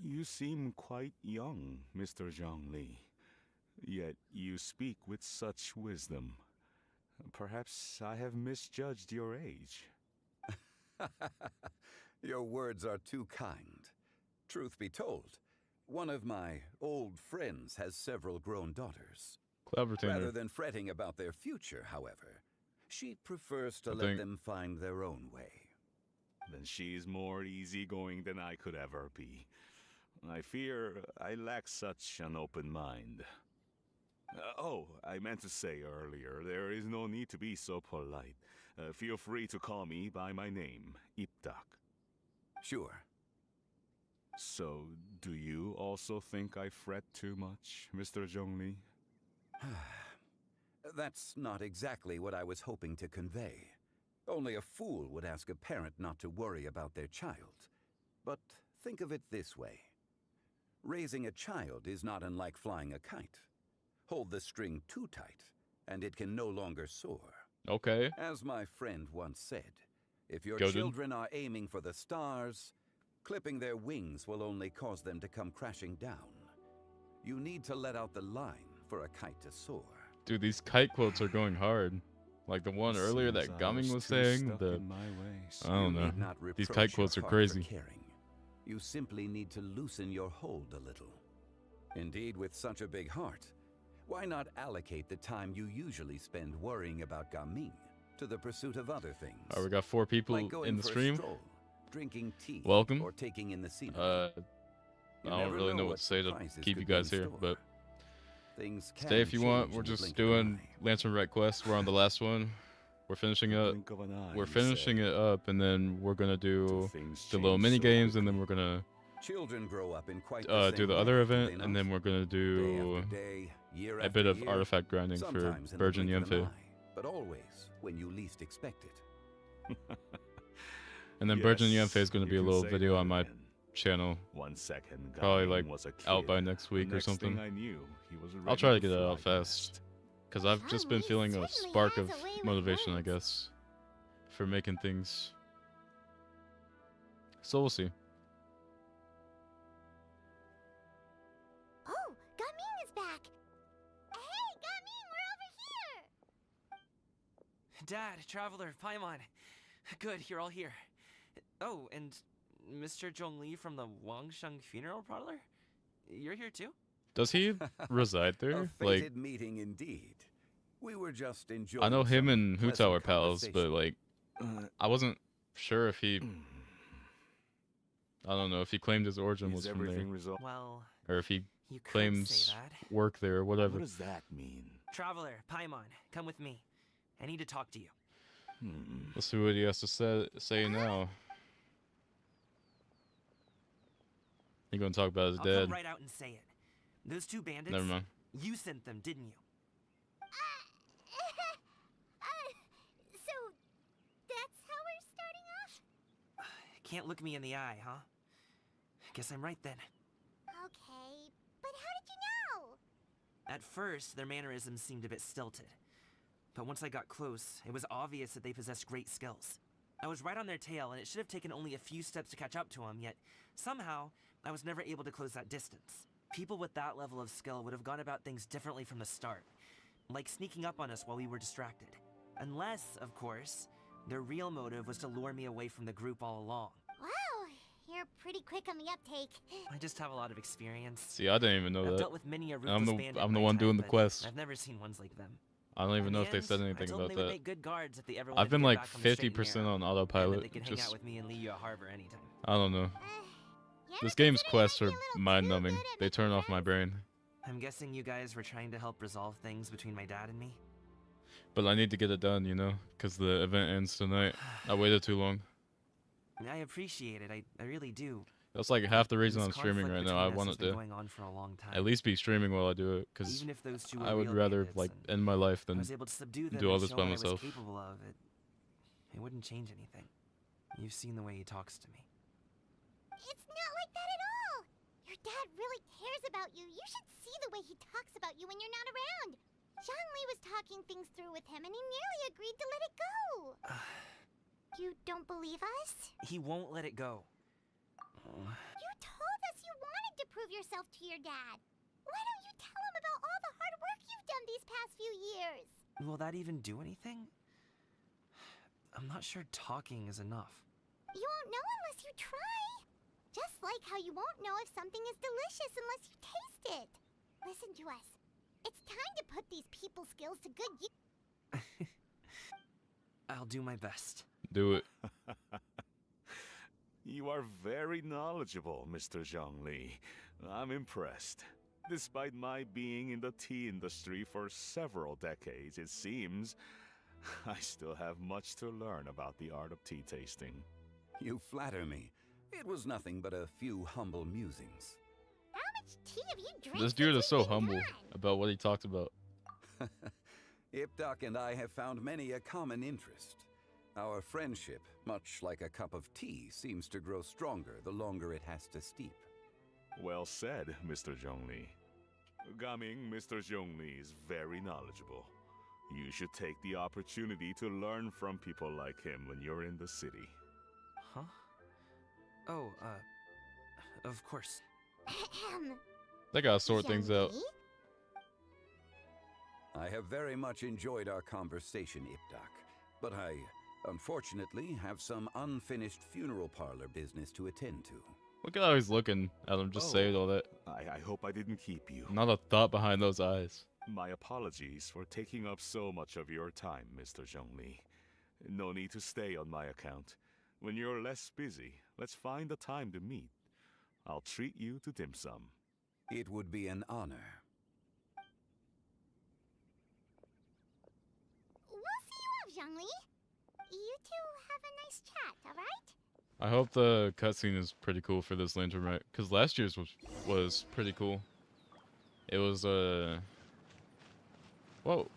You seem quite young, Mr. Zhongli. Yet you speak with such wisdom. Perhaps I have misjudged your age. Your words are too kind. Truth be told, one of my old friends has several grown daughters. Cloud Retainer. Rather than fretting about their future, however, she prefers to let them find their own way. Then she's more easygoing than I could ever be. I fear I lack such an open mind. I meant to say earlier, there is no need to be so polite. Feel free to call me by my name, Iptak. Sure. So, do you also think I fret too much, Mr. Zhongli? That's not exactly what I was hoping to convey. Only a fool would ask a parent not to worry about their child. But think of it this way. Raising a child is not unlike flying a kite. hold the string too tight, and it can no longer soar. Okay. As my friend once said, if your Godin. children are aiming for the stars, clipping their wings will only cause them to come crashing down. You need to let out the line for a kite to soar. Dude, these kite quotes are going hard. Like the one earlier that Gaming was saying. I don't know. You need not These reproach kite quotes your are heart for crazy. caring. You simply need to loosen your hold a little. Indeed, with such a big heart, why not allocate the time you usually spend worrying about Gaming to the pursuit of other things? Alright, we got 4 people Like going in the for a stream. stroll, drinking tea, Welcome. or taking in the scenery. I You don't never really know what what to say to surprises keep you could be guys in here, store. but Things can stay if you want. change We're in the just blink of an doing eye. Lantern Red Quest. We're on the last one. We're finishing up. Blink of an eye, We're you finishing say. it up, and then we're gonna do Things the little change mini so games, and then quickly. we're gonna Children grow up in quite do the other event, and then we're gonna day do after day, year a after bit of year, artifact grinding for sometimes in the Virgin blink of an Yenfe. eye, but always when you least expect it. And then Virgin Yes, Yenfe is gonna you be a can little say video that on my again. channel. 1 second, Probably Gaming like was a out by kid. next The week or next something. thing I knew, he was I'll ready try to get it fly out fast. Because I've just been Zhongli feeling a certainly spark has of a way with motivation, I words. guess, for making things. So we'll see. Oh, Gaming is back. Hey, Gaming, we're over here. Dad, Traveler, Paimon. Good, you're all here. Oh, and Mr. Zhongli from the Wangsheng Funeral Parlor? You're here too? Does he reside A there? fated Like, meeting indeed. We were just enjoying I know him some and Hu pleasant Tao are pals, but conversation. like, I wasn't sure if he. I don't know if he claimed his origin was Is from there, everything resolved? Well, or if he you could say claims that. work there or whatever. What does that mean? Traveler, Paimon, come with me. I need to talk to you. Let's see what he has to say now. He gonna talk about his I'll dad? come right out and say it. Those 2 bandits, Never mind. you sent them, didn't you? So, that's how we're starting off? Can't look me in the eye, huh? Guess I'm right then. Okay, but how did you know? At first, their mannerisms seemed a bit stilted. But once I got close, it was obvious that they possessed great skills. I was right on their tail, and it should have taken only a few steps to catch up to them, yet somehow, I was never able to close that distance. People with that level of skill would have gone about things differently from the start, like sneaking up on us while we were distracted. Unless, of course, their real motive was to lure me away from the group all along. Wow, you're pretty quick on the uptake. I just have a lot of experience. See, I didn't even know I've that. dealt with many a I'm ruthless the bandit I'm in the my one time, doing the but quest. I've never seen ones like them. I don't even In know the if they end, said I anything told them about they would that. make good guards if they ever I've wanted to been get like back on the straight and 50% narrow, on and that autopilot. they could hang out Just with me in Liyue Harbor anytime. I don't know. You This ever game's consider you quests might are be a little too mind-numbing. good at They making turn off my friends? brain. I'm guessing you guys were trying to help resolve things between my dad and me? But I need to get it done, you know, because the event ends tonight. I waited too long. I appreciate it, I really do. That's like half the reason This I'm streaming conflict right now. I between us want has it been to going on for a long time. at least be streaming while I do it, because Even if those 2 were I would real rather bandits like and end my life I than was able to subdue them do all and this show by what I was myself. capable of. It wouldn't change anything. You've seen the way he talks to me. It's not like that at all. Your dad really cares about you. You should see the way he talks about you when you're not around. Zhongli was talking things through with him and he nearly agreed to let it go. You don't believe us? He won't let it go. You told us you wanted to prove yourself to your dad. Why don't you tell him about all the hard work you've done these past few years? Will that even do anything? I'm not sure talking is enough. You won't know unless you try. Just like how you won't know if something is delicious unless you taste it. Listen to us. It's time to put these people skills to good use. I'll do my best. do it. You are very knowledgeable, Mr. Zhongli. I'm impressed. Despite my being in the tea industry for several decades, it seems I still have much to learn about the art of tea tasting. You flatter me. It was nothing but a few humble musings. How much tea have you drank? This dude since is so we've been humble gone? about what he talked about. Ipdak and I have found many a common interest. Our friendship, much like a cup of tea, seems to grow stronger the longer it has to steep. Well said, Mr. Zhongli. Gaming, Mr. Zhongli is very knowledgeable. You should take the opportunity to learn from people like him when you're in the city. Huh? Oh, of course. They gotta sort things out. Zhongli? I have very much enjoyed our conversation, Ipdak, but I, unfortunately, have some unfinished funeral parlor business to attend to. Look at how he's looking at him, just saying all that. I hope I didn't keep you. Not a thought behind those eyes. My apologies for taking up so much of your time, Mr. Zhongli. No need to stay on my account. When you're less busy, let's find a time to meet. I'll treat you to dim sum. It would be an honor. We'll see you off, Zhongli. You two have a nice chat, alright? I hope the cutscene is pretty cool for this Lantern Rite, because last year's was pretty cool. It was what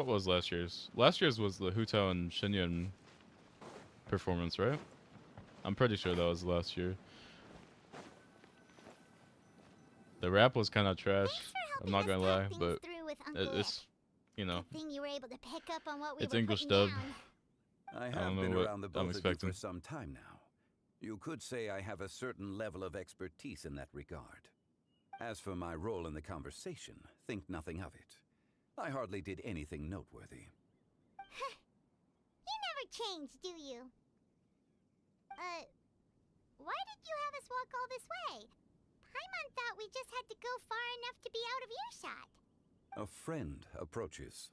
was last year's? Last year's was the Hu Tao and Shinyan performance, right? I'm pretty sure that was last year. The rap was kind of trash. I'm not gonna lie, but it's, you know, You were able to pick up on what we it's were English putting dub. down. I have don't know been what around the I'm both of you expecting. for some time now. You could say I have a certain level of expertise in that regard. As for my role in the conversation, think nothing of it. I hardly did anything noteworthy. You never change, do you? Why did you have us walk all this way? Paimon thought we just had to go far enough to be out of earshot. A friend approaches.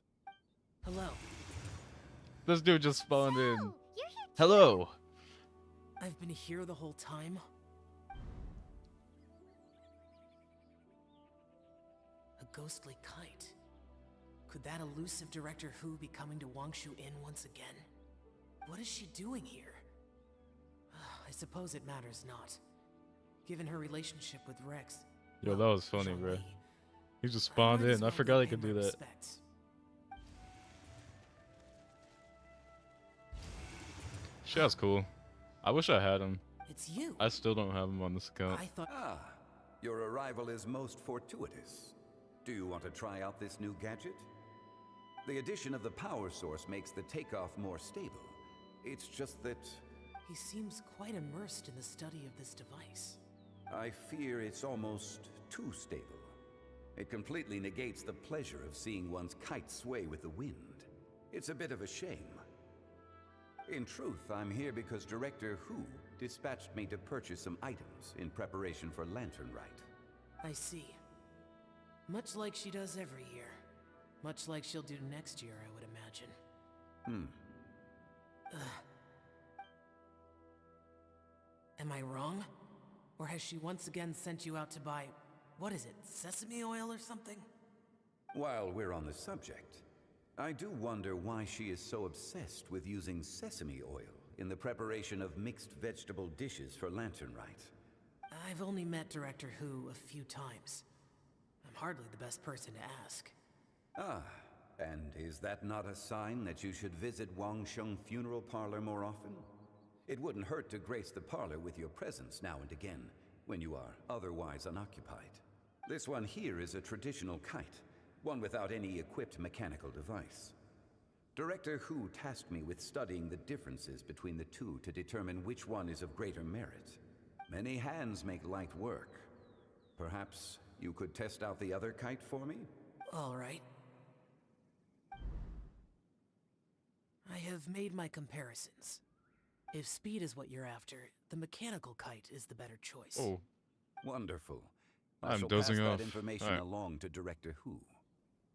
Hello. This dude just spawned in. You're here Hello. I've been here the whole time. A ghostly kite. Could that elusive Director Hu be coming to Wangshu Inn once again? What is she doing here? I suppose it matters not. Given her relationship with Rex. Yo, that was funny, bro. Zhongli, He just spawned might as in. I well forgot he repay could do my that. respects. Shit's cool. I wish I had him. It's you. I still don't have him on this account. I thought. Ah, your arrival is most fortuitous. Do you want to try out this new gadget? The addition of the power source makes the takeoff more stable. It's just that He seems quite immersed in the study of this device. I fear it's almost too stable. It completely negates the pleasure of seeing one's kite sway with the wind. It's a bit of a shame. In truth, I'm here because Director Hu dispatched me to purchase some items in preparation for Lantern Rite. I see. Much like she does every year. Much like she'll do next year, I would imagine. Am I wrong? Or has she once again sent you out to buy, what is it, sesame oil or something? While we're on the subject, I do wonder why she is so obsessed with using sesame oil in the preparation of mixed vegetable dishes for Lantern Rite. I've only met Director Hu a few times. I'm hardly the best person to ask. Ah, and is that not a sign that you should visit Wangsheng Funeral Parlor more often? It wouldn't hurt to grace the parlor with your presence now and again, when you are otherwise unoccupied. This one here is a traditional kite, one without any equipped mechanical device. Director Hu tasked me with studying the differences between the two to determine which one is of greater merit. Many hands make light work. Perhaps you could test out the other kite for me? All right. I have made my comparisons. If speed is what you're after, the mechanical kite is the better choice. Oh, Wonderful. I'm shall dozing pass off. that information Alright. along to Director Hu.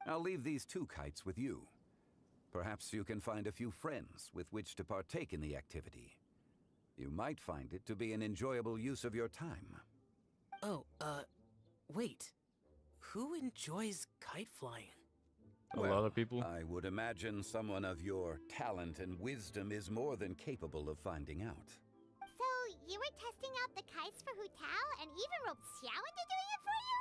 I'll leave these two kites with you. Perhaps you can find a few friends with which to partake in the activity. You might find it to be an enjoyable use of your time. Oh, wait. Who enjoys kite flying? a lot of people. I would imagine someone of your talent and wisdom is more than capable of finding out. So, you were testing out the kites for Hu Tao and even roped Xiao into doing it for you?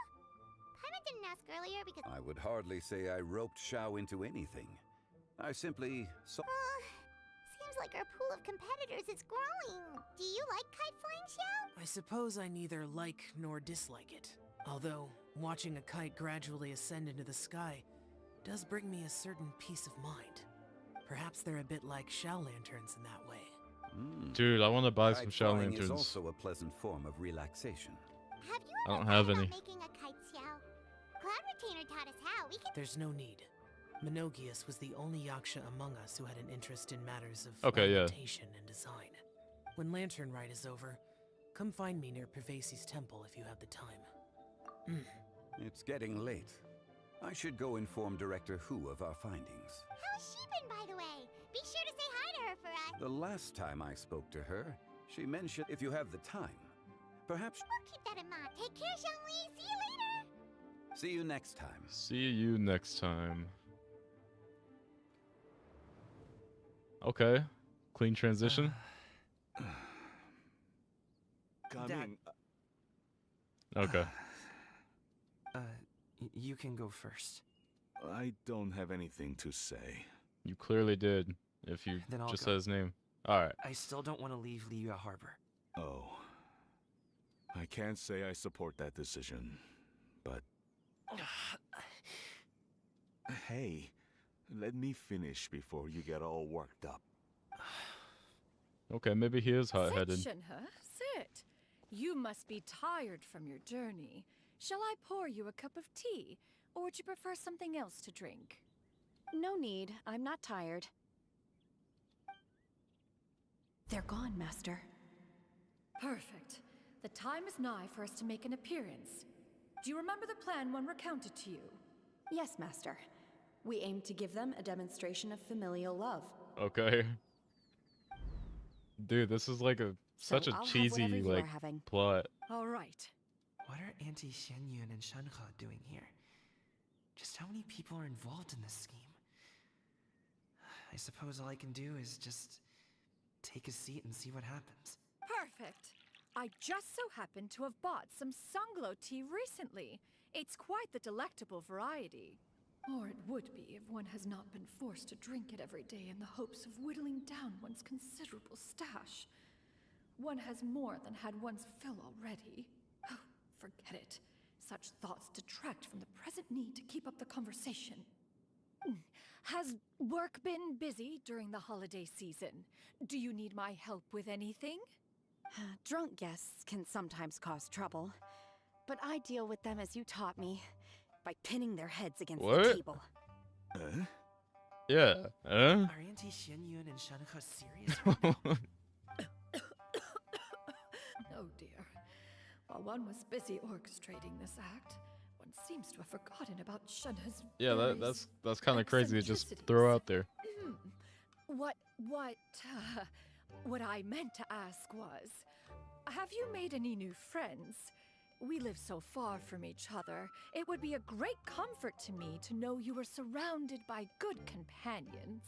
Paimon didn't ask earlier because... I would hardly say I roped Xiao into anything. I simply saw... Seems like our pool of competitors is growing. Do you like kite flying, Xiao? I suppose I neither like nor dislike it. Although, Watching a kite gradually ascend into the sky does bring me a certain peace of mind. Perhaps they're a bit like shell lanterns in that way. Dude, I want to buy some Kite shell flying is lanterns. also a pleasant form of relaxation. Have you I ever don't have thought any. about making a kite, Xiao? Cloud Retainer taught us how. We can. There's no need. Menogius was the only Yaksha among us who had an interest in matters of Okay, yeah. ornamentation and design. When Lantern Rite is over, come find me near Pervasi's temple if you have the time. It's getting late. I should go inform Director Hu of our findings. How's she been, by the way? Be sure to say hi to her for us. The last time I spoke to her, she mentioned if you have the time, perhaps... We'll keep that in mind. Take care, Xiangli. See you later. See you next time. See you next time. Okay. Clean transition. Coming. Okay. You can go first. I don't have anything to say. You clearly did, if you Then I'll just go. said his name. Alright. I still don't want to leave Liyue Harbor. Oh. I can't say I support that decision, but... Hey, let me finish before you get all worked up. Okay, maybe he is hot-headed. Sit, Shenhe, sit. You must be tired from your journey. Shall I pour you a cup of tea, or would you prefer something else to drink? No need. I'm not tired. They're gone, Master. Perfect. The time is nigh for us to make an appearance. Do you remember the plan when recounted to you? Yes, Master. We aim to give them a demonstration of familial love. Okay. Dude, this is like such So a I'll have cheesy whatever you are like having. plot. All right. What are Auntie Xianyun and Shenhe doing here? Just how many people are involved in this scheme? I suppose all I can do is just take a seat and see what happens. Perfect. I just so happen to have bought some Sunglow tea recently. It's quite the delectable variety. Or it would be if one has not been forced to drink it every day in the hopes of whittling down one's considerable stash. One has more than had one's fill already. Oh, forget it. Such thoughts detract from the present need to keep up the conversation. Has work been busy during the holiday season? Do you need my help with anything? Drunk guests can sometimes cause trouble, but I deal with them as you taught me, by pinning their heads against the What? table. Yeah. Are Auntie Xianyun and Shenhe serious right now? Oh dear. While one was busy orchestrating this act, one seems to have forgotten about Shenhe's Yeah, various that's kind of crazy to just eccentricities. throw out there. What I meant to ask was, have you made any new friends? We live so far from each other. It would be a great comfort to me to know you were surrounded by good companions.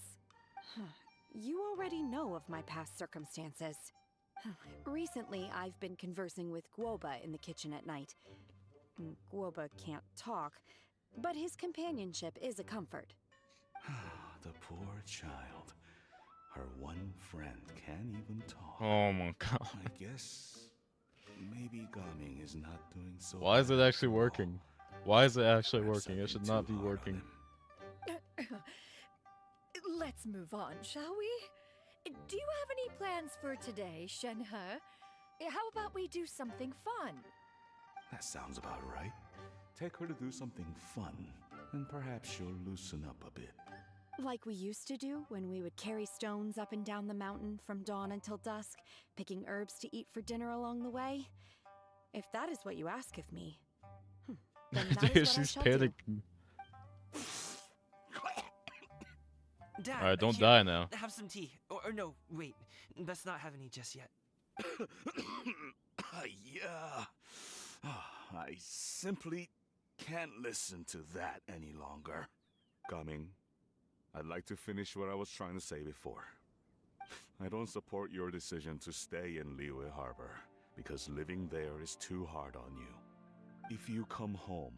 You already know of my past circumstances. Recently, I've been conversing with Guoba in the kitchen at night. Guoba can't talk, but his companionship is a comfort. The poor child. Her one friend can't even talk. Oh my god. I guess maybe Gaming is not doing so Why is it bad actually after all. working? Why is it actually Perhaps working? I've It should been not too be hard on working. him. Let's move on, shall we? Do you have any plans for today, Shenhe? How about we do something fun? That sounds about right. Take her to do something fun, and perhaps she'll loosen up a bit. Like we used to do when we would carry stones up and down the mountain from dawn until dusk, picking herbs to eat for dinner along the way. If that is what you ask of me, then that Dude, is what I she's shall do. panicking. Dad, Alright, don't here, die now. Have some tea. Or no, wait. Best not have any just yet. Yeah. I simply can't listen to that any longer. Coming. I'd like to finish what I was trying to say before. I don't support your decision to stay in Liyue Harbor, because living there is too hard on you. If you come home,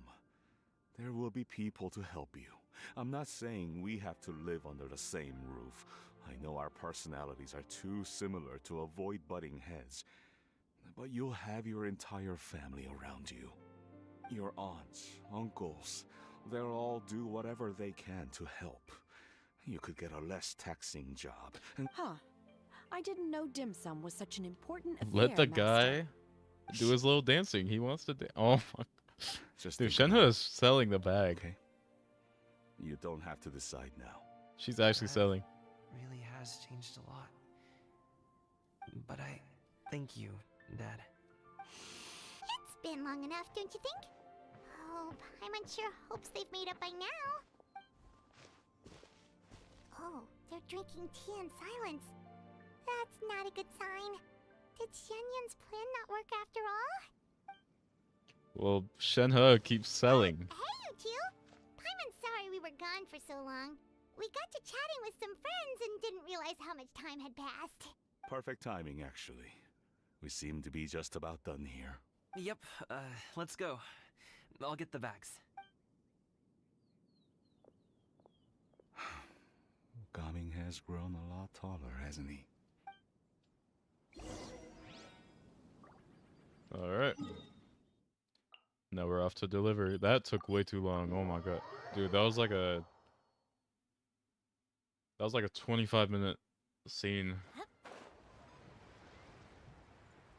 there will be people to help you. I'm not saying we have to live under the same roof. I know our personalities are too similar to avoid butting heads. But you'll have your entire family around you. Your aunts, uncles, they'll all do whatever they can to help. You could get a less taxing job. And Huh. I didn't know dim sum was such an important affair, Let the Master. guy do his little dancing. He wants to dance. Oh my. just Dude, think about Shenhe it, is selling the bag. okay? You don't have to decide now. She's actually selling. Really has changed a lot. But I thank you, Dad. It's been long enough, don't you think? Oh, Paimon sure hopes they've made up by now. Oh, they're drinking tea in silence. That's not a good sign. Did Xianyun's plan not work after all? Well, Shenhe keeps selling. Hey, you two! Paimon's sorry we were gone for so long. We got to chatting with some friends and didn't realize how much time had passed. Perfect timing, actually. We seem to be just about done here. Yep, let's go. I'll get the bags. Gaming has grown a lot taller, hasn't he? Alright. Now we're off to delivery. That took way too long. Oh my god. Dude, that was like a 25-minute scene.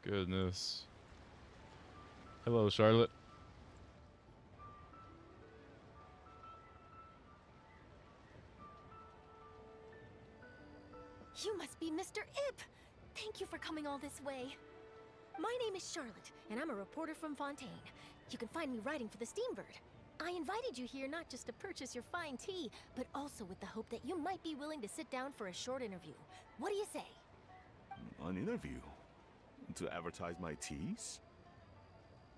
Goodness. Hello, Charlotte. You must be Mr. Ip! Thank you for coming all this way. My name is Charlotte, and I'm a reporter from Fontaine. You can find me writing for the Steambird. I invited you here not just to purchase your fine tea, but also with the hope that you might be willing to sit down for a short interview. What do you say? An interview? To advertise my teas?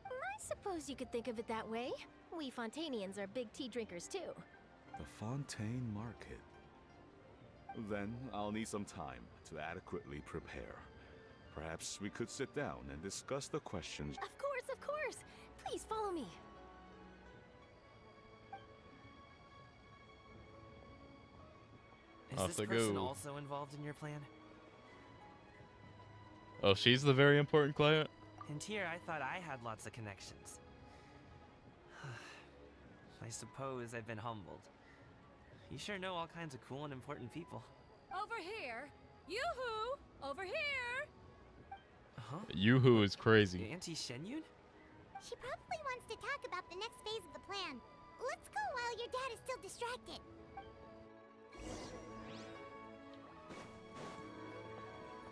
I suppose you could think of it that way. We Fontainians are big tea drinkers too. The Fontaine Market. Then I'll need some time to adequately prepare. Perhaps we could sit down and discuss the questions. Of course, of course! Please follow me. Is Off this they person go. also involved in your plan? Oh, she's the very important client? And here I thought I had lots of connections. I suppose I've been humbled. You sure know all kinds of cool and important people. Over here! Yoo-hoo! Over here! Huh? Yoo-hoo is crazy. Auntie Shenyun? She probably wants to talk about the next phase of the plan. Let's go while your dad is still distracted.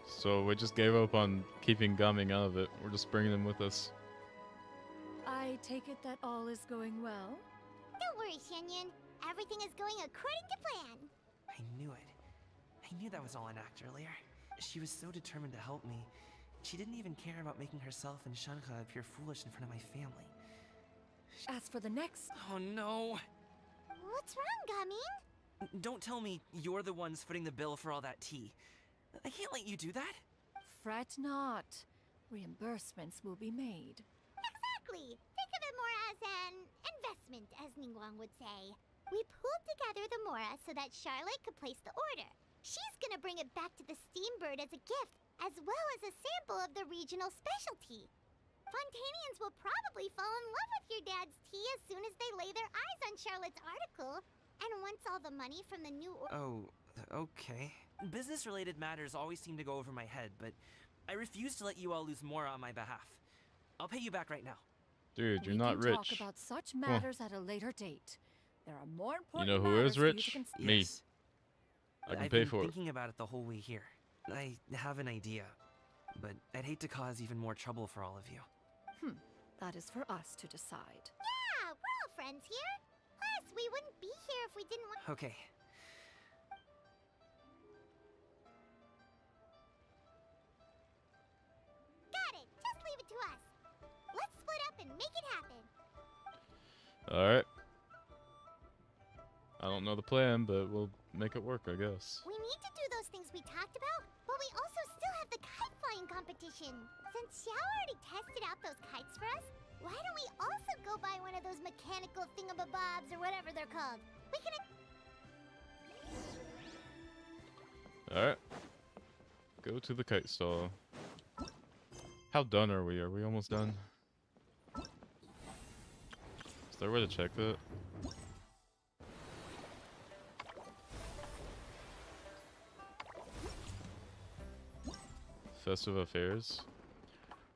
So we just gave up on keeping Gaming out of it. We're just bringing him with us. I take it that all is going well? Don't worry, Shenyun. Everything is going according to plan. I knew it. I knew that was all an act earlier. She was so determined to help me. She didn't even care about making herself and Shanka appear foolish in front of my family. As for the next... Oh no! What's wrong, Gaming? Don't tell me you're the ones footing the bill for all that tea. I can't let you do that. Fret not. Reimbursements will be made. Exactly. Think of it more as an investment, as Ningguang would say. We pooled together the Mora so that Charlotte could place the order. She's gonna bring it back to the Steambird as a gift, as well as a sample of the regional specialty. Fontainians will probably fall in love with your dad's tea as soon as they lay their eyes on Charlotte's article. And once all the money from the new Oh, okay. Business-related matters always seem to go over my head, but I refuse to let you all lose more on my behalf. I'll pay you back right now. Dude, you're We not can rich. talk about such matters at a later date. There are more You important know who matters is for you to rich? consider. Me. Yes. I can I've pay been for it. thinking about it the whole way here. I have an idea, but I'd hate to cause even more trouble for all of you. That is for us to decide. Yeah, we're all friends here. Plus, we wouldn't be here if we didn't want... Okay. Got it. Just leave it to us. Let's split up and make it happen. Alright. I don't know the plan, but we'll make it work, I guess. We need to do those things we talked about, but we also still have the kite flying competition. Since Xiao already tested out those kites for us, why don't we also go buy one of those mechanical thingamabobs or whatever they're called? We can... Alright. Go to the kite stall. How done are we? Are we almost done? Is there a way to check that? Festive affairs?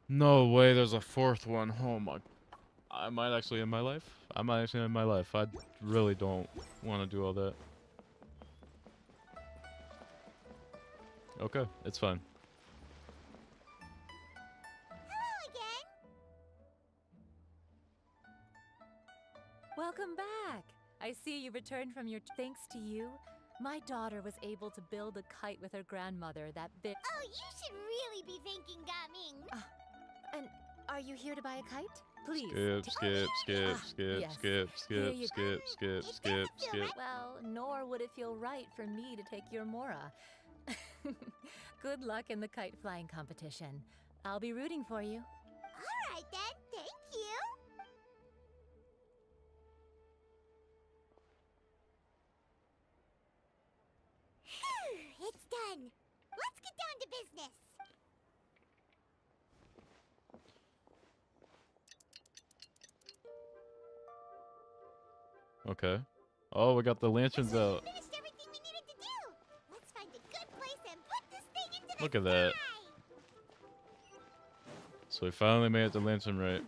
No way, there's a fourth one. Oh my. I might actually end my life. I might actually end my life. I really don't want to do all that. Okay, it's fine. Hello again. Welcome back. I see you returned from your. Thanks to you, my daughter was able to build a kite with her grandmother. That bit. Oh, you should really be thanking Gaming. And are you here to buy a kite? Please. Skip. Here you go. Skip. Well, nor would it feel right for me to take your Mora. Good luck in the kite flying competition. I'll be rooting for you. All right then, thank you. It's done. Let's get down to business. Okay. Oh, we got the lanterns out. We finished everything we needed to do. Let's find a good place and put this thing into the Look at that. sky. So we finally made it to Lantern Rite.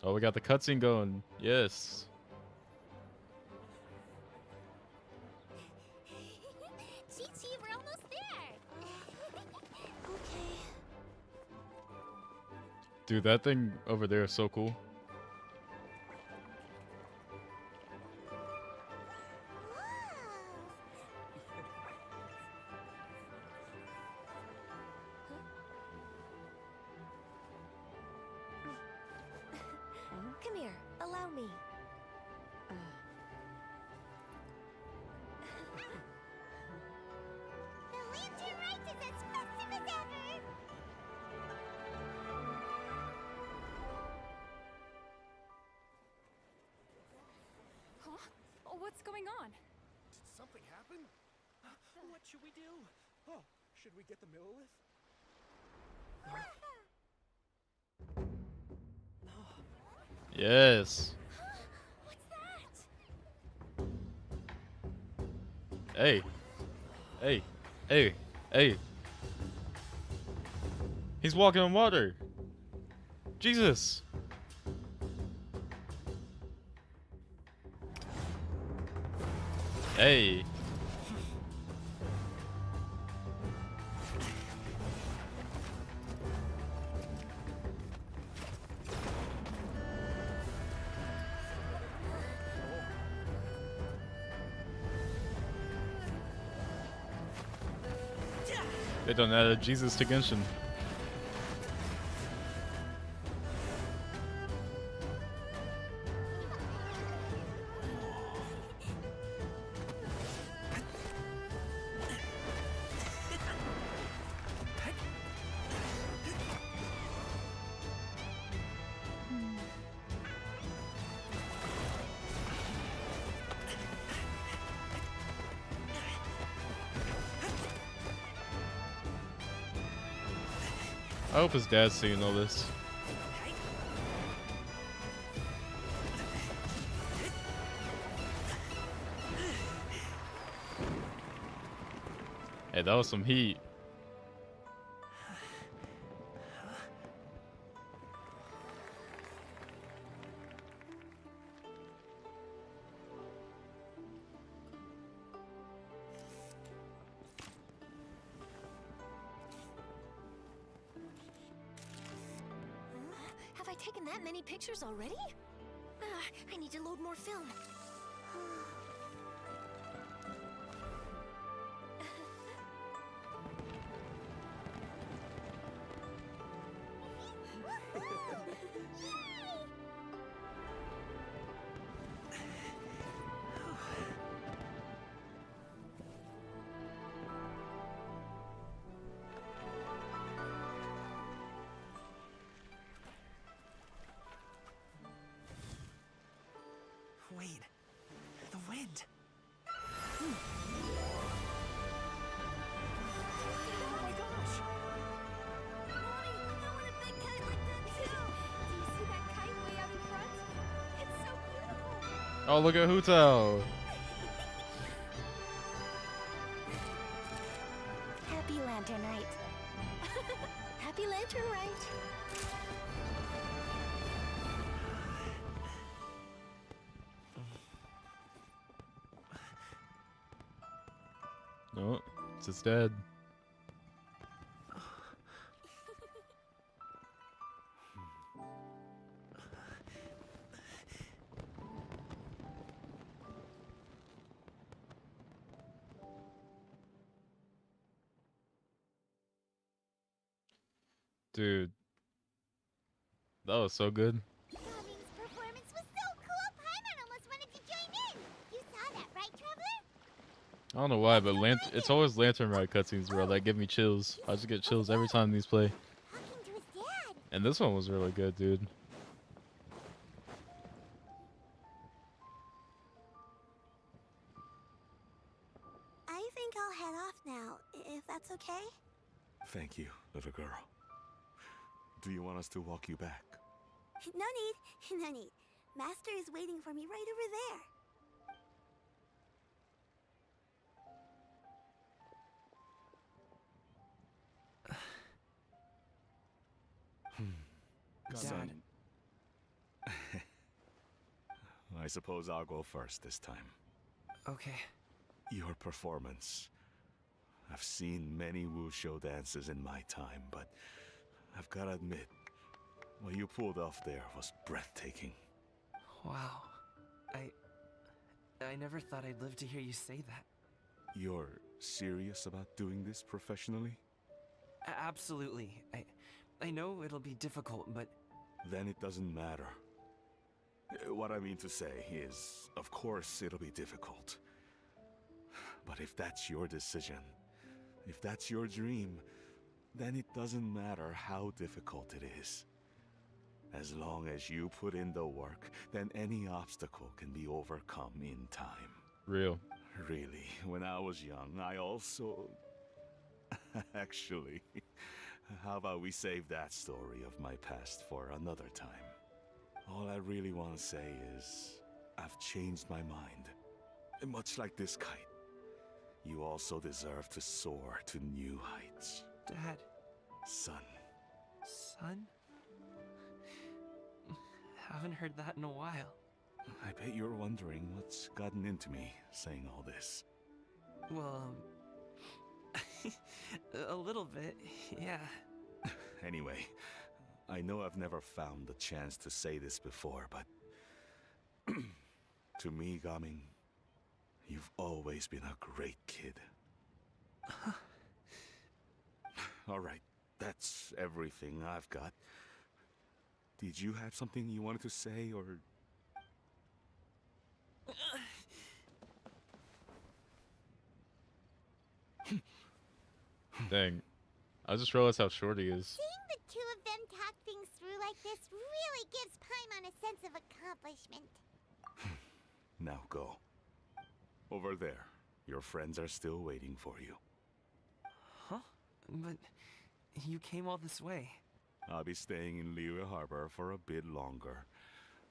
Oh, we got the cutscene going. Yes. Chi-Chi, we're almost there. Okay. Dude, that thing over there is so cool. Come here. Allow me. The Lantern Rite is as festive as ever. Huh? Oh, what's going on? Did something happen? What should we do? Oh, should we get the Millilith? Yes. What's that? Hey. Hey. Hey. Hey. He's walking on water. Jesus. Hey. They done added Jesus to Genshin. I hope his dad's seeing all this. Hey, that was some heat. Have I taken that many pictures already? I need to load more film. Wait, Oh, look at Hutao. Happy Lantern Rite. Happy Lantern Rite. No, it's his dad. Dude, that was so good. Gummi's performance was so cool, Paimon almost wanted to join in. You saw that, right, Traveler? I don't know why, but it's always Lantern Ride cutscenes, bro, that give me chills. I just get chills every time these play. Talking to his dad. And this one was really good, dude. I think I'll head off now, if that's okay. Thank you, little girl. Do you want us to walk you back? No need, no need. Master is waiting for me right over there. Son. I suppose I'll go first this time. Okay. Your performance. I've seen many wushou dances in my time, but I've gotta admit, what you pulled off there was breathtaking. Wow. I never thought I'd live to hear you say that. You're serious about doing this professionally? Absolutely. I know it'll be difficult, but... Then it doesn't matter. What I mean to say is, of course it'll be difficult. But if that's your decision, if that's your dream, then it doesn't matter how difficult it is. As long as you put in the work, then any obstacle can be overcome in time. Real. Really, when I was young, I also... Actually, how about we save that story of my past for another time? All I really want to say is, I've changed my mind. Much like this kite, you also deserve to soar to new heights. Dad. Son. Son? Haven't heard that in a while. I bet you're wondering what's gotten into me saying all this. Well, a little bit, yeah. Anyway, I know I've never found the chance to say this before, but to me, Gaming, you've always been a great kid. All right, that's everything I've got. Did you have something you wanted to say, or... Dang. I just realized how short he is. Seeing the two of them talk things through like this really gives Paimon a sense of accomplishment. Now go. Over there. Your friends are still waiting for you. Huh? But you came all this way. I'll be staying in Liyue Harbor for a bit longer.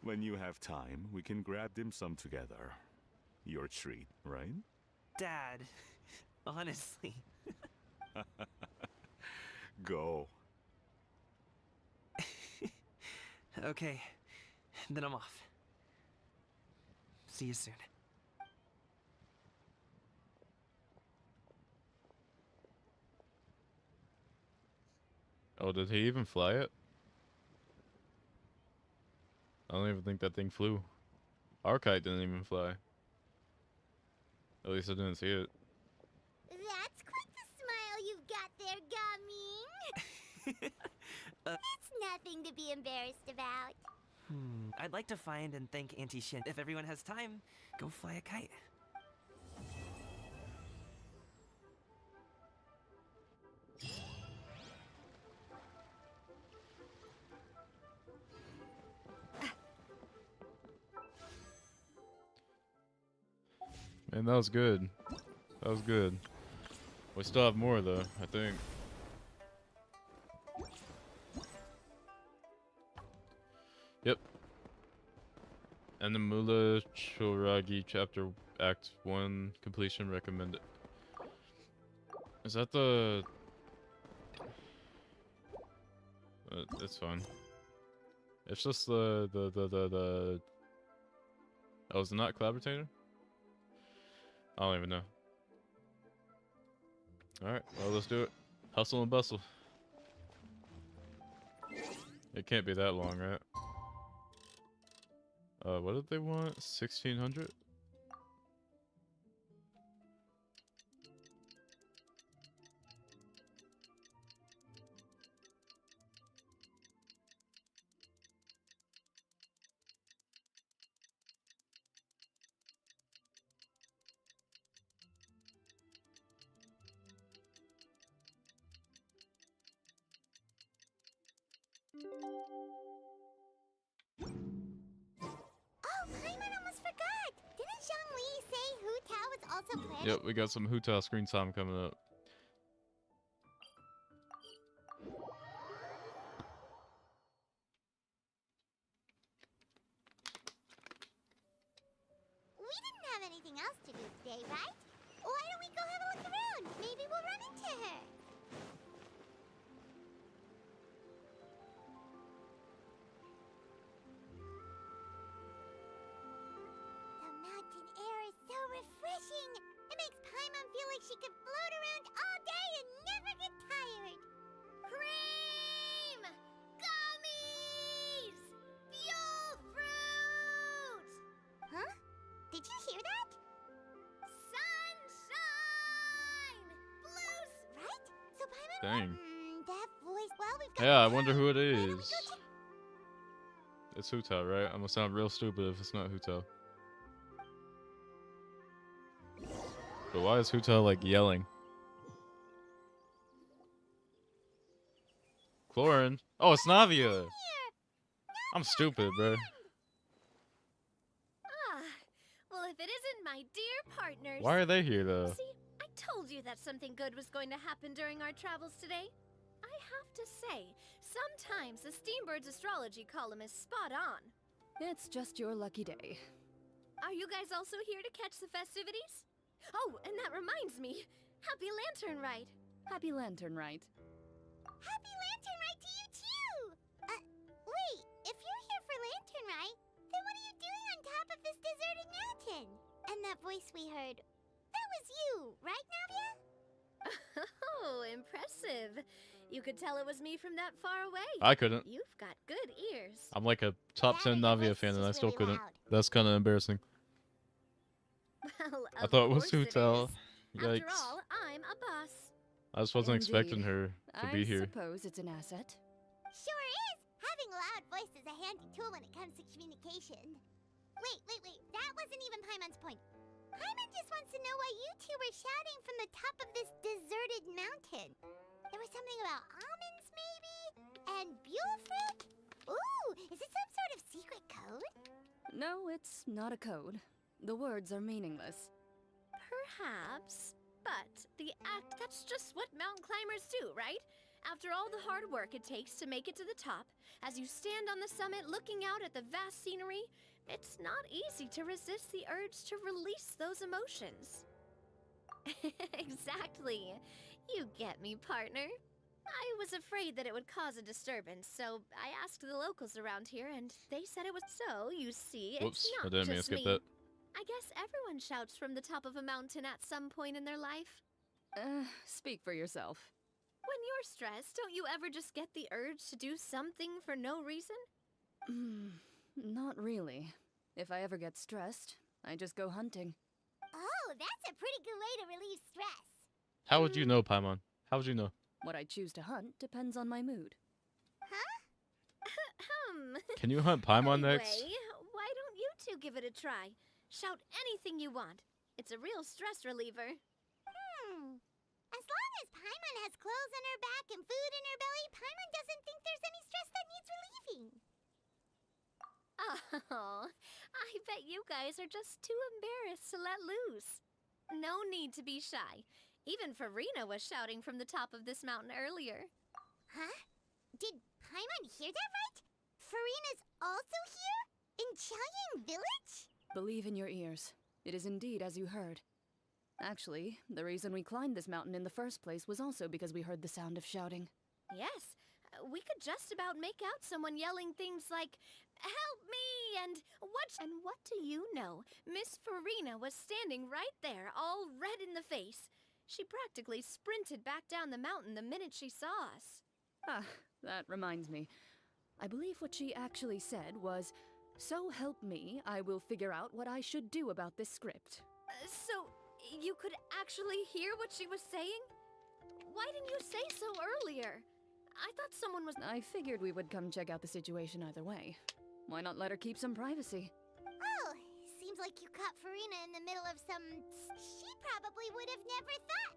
When you have time, we can grab dim sum together. Your treat, right? Dad, honestly. Go. Okay, then I'm off. See you soon. Oh, did he even fly it? I don't even think that thing flew. Our kite didn't even fly. At least I didn't see it. That's quite the smile you've got there, Gumming. It's nothing to be embarrassed about. I'd like to find and thank Auntie Shin. If everyone has time, go fly a kite. Man, that was good. That was good. We still have more though, I think. Yep. Anamula Choragi Chapter Act 1 completion recommended. Is that the... it's fine. It's just the... Oh, is it not Collaborator? I don't even know. Alright, well, let's do it. Hustle and bustle. It can't be that long, right? What did they want? 1600? Oh, Paimon almost forgot! Didn't Zhongli say Hu Tao was also planning? Yep, we got some Huta screen time coming up. We didn't have anything else to do today, right? Why don't we go have a look around? Maybe we'll run into her. The mountain air is so refreshing. It makes Paimon feel like she could float around all day and never get tired. Cream! Gummies! Fuel fruit! Huh? Did you hear that? Sunshine! Blues! Right? So Paimon... Dang. That voice... Well, we've got... Yeah, I wonder who it Why don't we is. go check... It's Huta, right? I'm gonna sound real stupid if it's not Huta. But why is Huta like yelling? Chlorine? Oh, it's Navia! I'm stupid, bro. Ah, well, if it isn't my dear partners. Why are they here, though? See, I told you that something good was going to happen during our travels today. I have to say, sometimes the Steambird's astrology column is spot on. It's just your lucky day. Are you guys also here to catch the festivities? Oh, and that reminds me. Happy Lantern Rite. Happy Lantern Rite. Happy Lantern Rite to you, too! Wait, if you're here for Lantern Rite, then what are you doing on top of this deserted mountain? And that voice we heard, that was you, right, Navia? Oh, impressive. You could tell it was me from that far away. I couldn't. You've got good ears. I'm like a top 10 Navia fan and I still couldn't. That's kind of embarrassing. Well, I thought it was of course Huta. is. Yikes. After all, I'm a boss. I just wasn't expecting Indeed. her to be here. I suppose it's an asset. Sure is! Having a loud voice is a handy tool when it comes to communication. Wait. That wasn't even Paimon's point. Paimon just wants to know why you two were shouting from the top of this deserted mountain. There was something about almonds, maybe? And buell fruit? Ooh, is it some sort of secret code? No, it's not a code. The words are meaningless. Perhaps. But that's just what mountain climbers do, right? After all the hard work it takes to make it to the top, as you stand on the summit looking out at the vast scenery, it's not easy to resist the urge to release those emotions. Exactly. You get me, partner. I was afraid that it would cause a disturbance, so I asked the locals around here, and they said it was so. You see, Whoops, it's I not didn't mean to just skip me. that. I guess everyone shouts from the top of a mountain at some point in their life. Speak for yourself. When you're stressed, don't you ever just get the urge to do something for no reason? Not really. If I ever get stressed, I just go hunting. Oh, that's a pretty good way to relieve stress. How would you know, Paimon? How would you know? What I choose to hunt depends on my mood. Huh? Can you hunt Paimon next? Anyway, why don't you two give it a try? Shout anything you want. It's a real stress reliever. As long as Paimon has clothes on her back and food in her belly, Paimon doesn't think there's any stress that needs relieving. Oh, I bet you guys are just too embarrassed to let loose. No need to be shy. Even Farina was shouting from the top of this mountain earlier. Huh? Did Paimon hear that right? Farina's also here? In Qiaoying Village? Believe in your ears. It is indeed as you heard. Actually, the reason we climbed this mountain in the first place was also because we heard the sound of shouting. Yes, we could just about make out someone yelling things like, "Help me!" and what do you know? Miss Farina was standing right there, all red in the face. She practically sprinted back down the mountain the minute she saw us. Ah, that reminds me. I believe what she actually said was, "So help me, I will figure out what I should do about this script." So, you could actually hear what she was saying? Why didn't you say so earlier? I thought someone was... I figured we would come check out the situation either way. Why not let her keep some privacy? Oh, seems like you caught Farina in the middle of some... She probably would have never thought.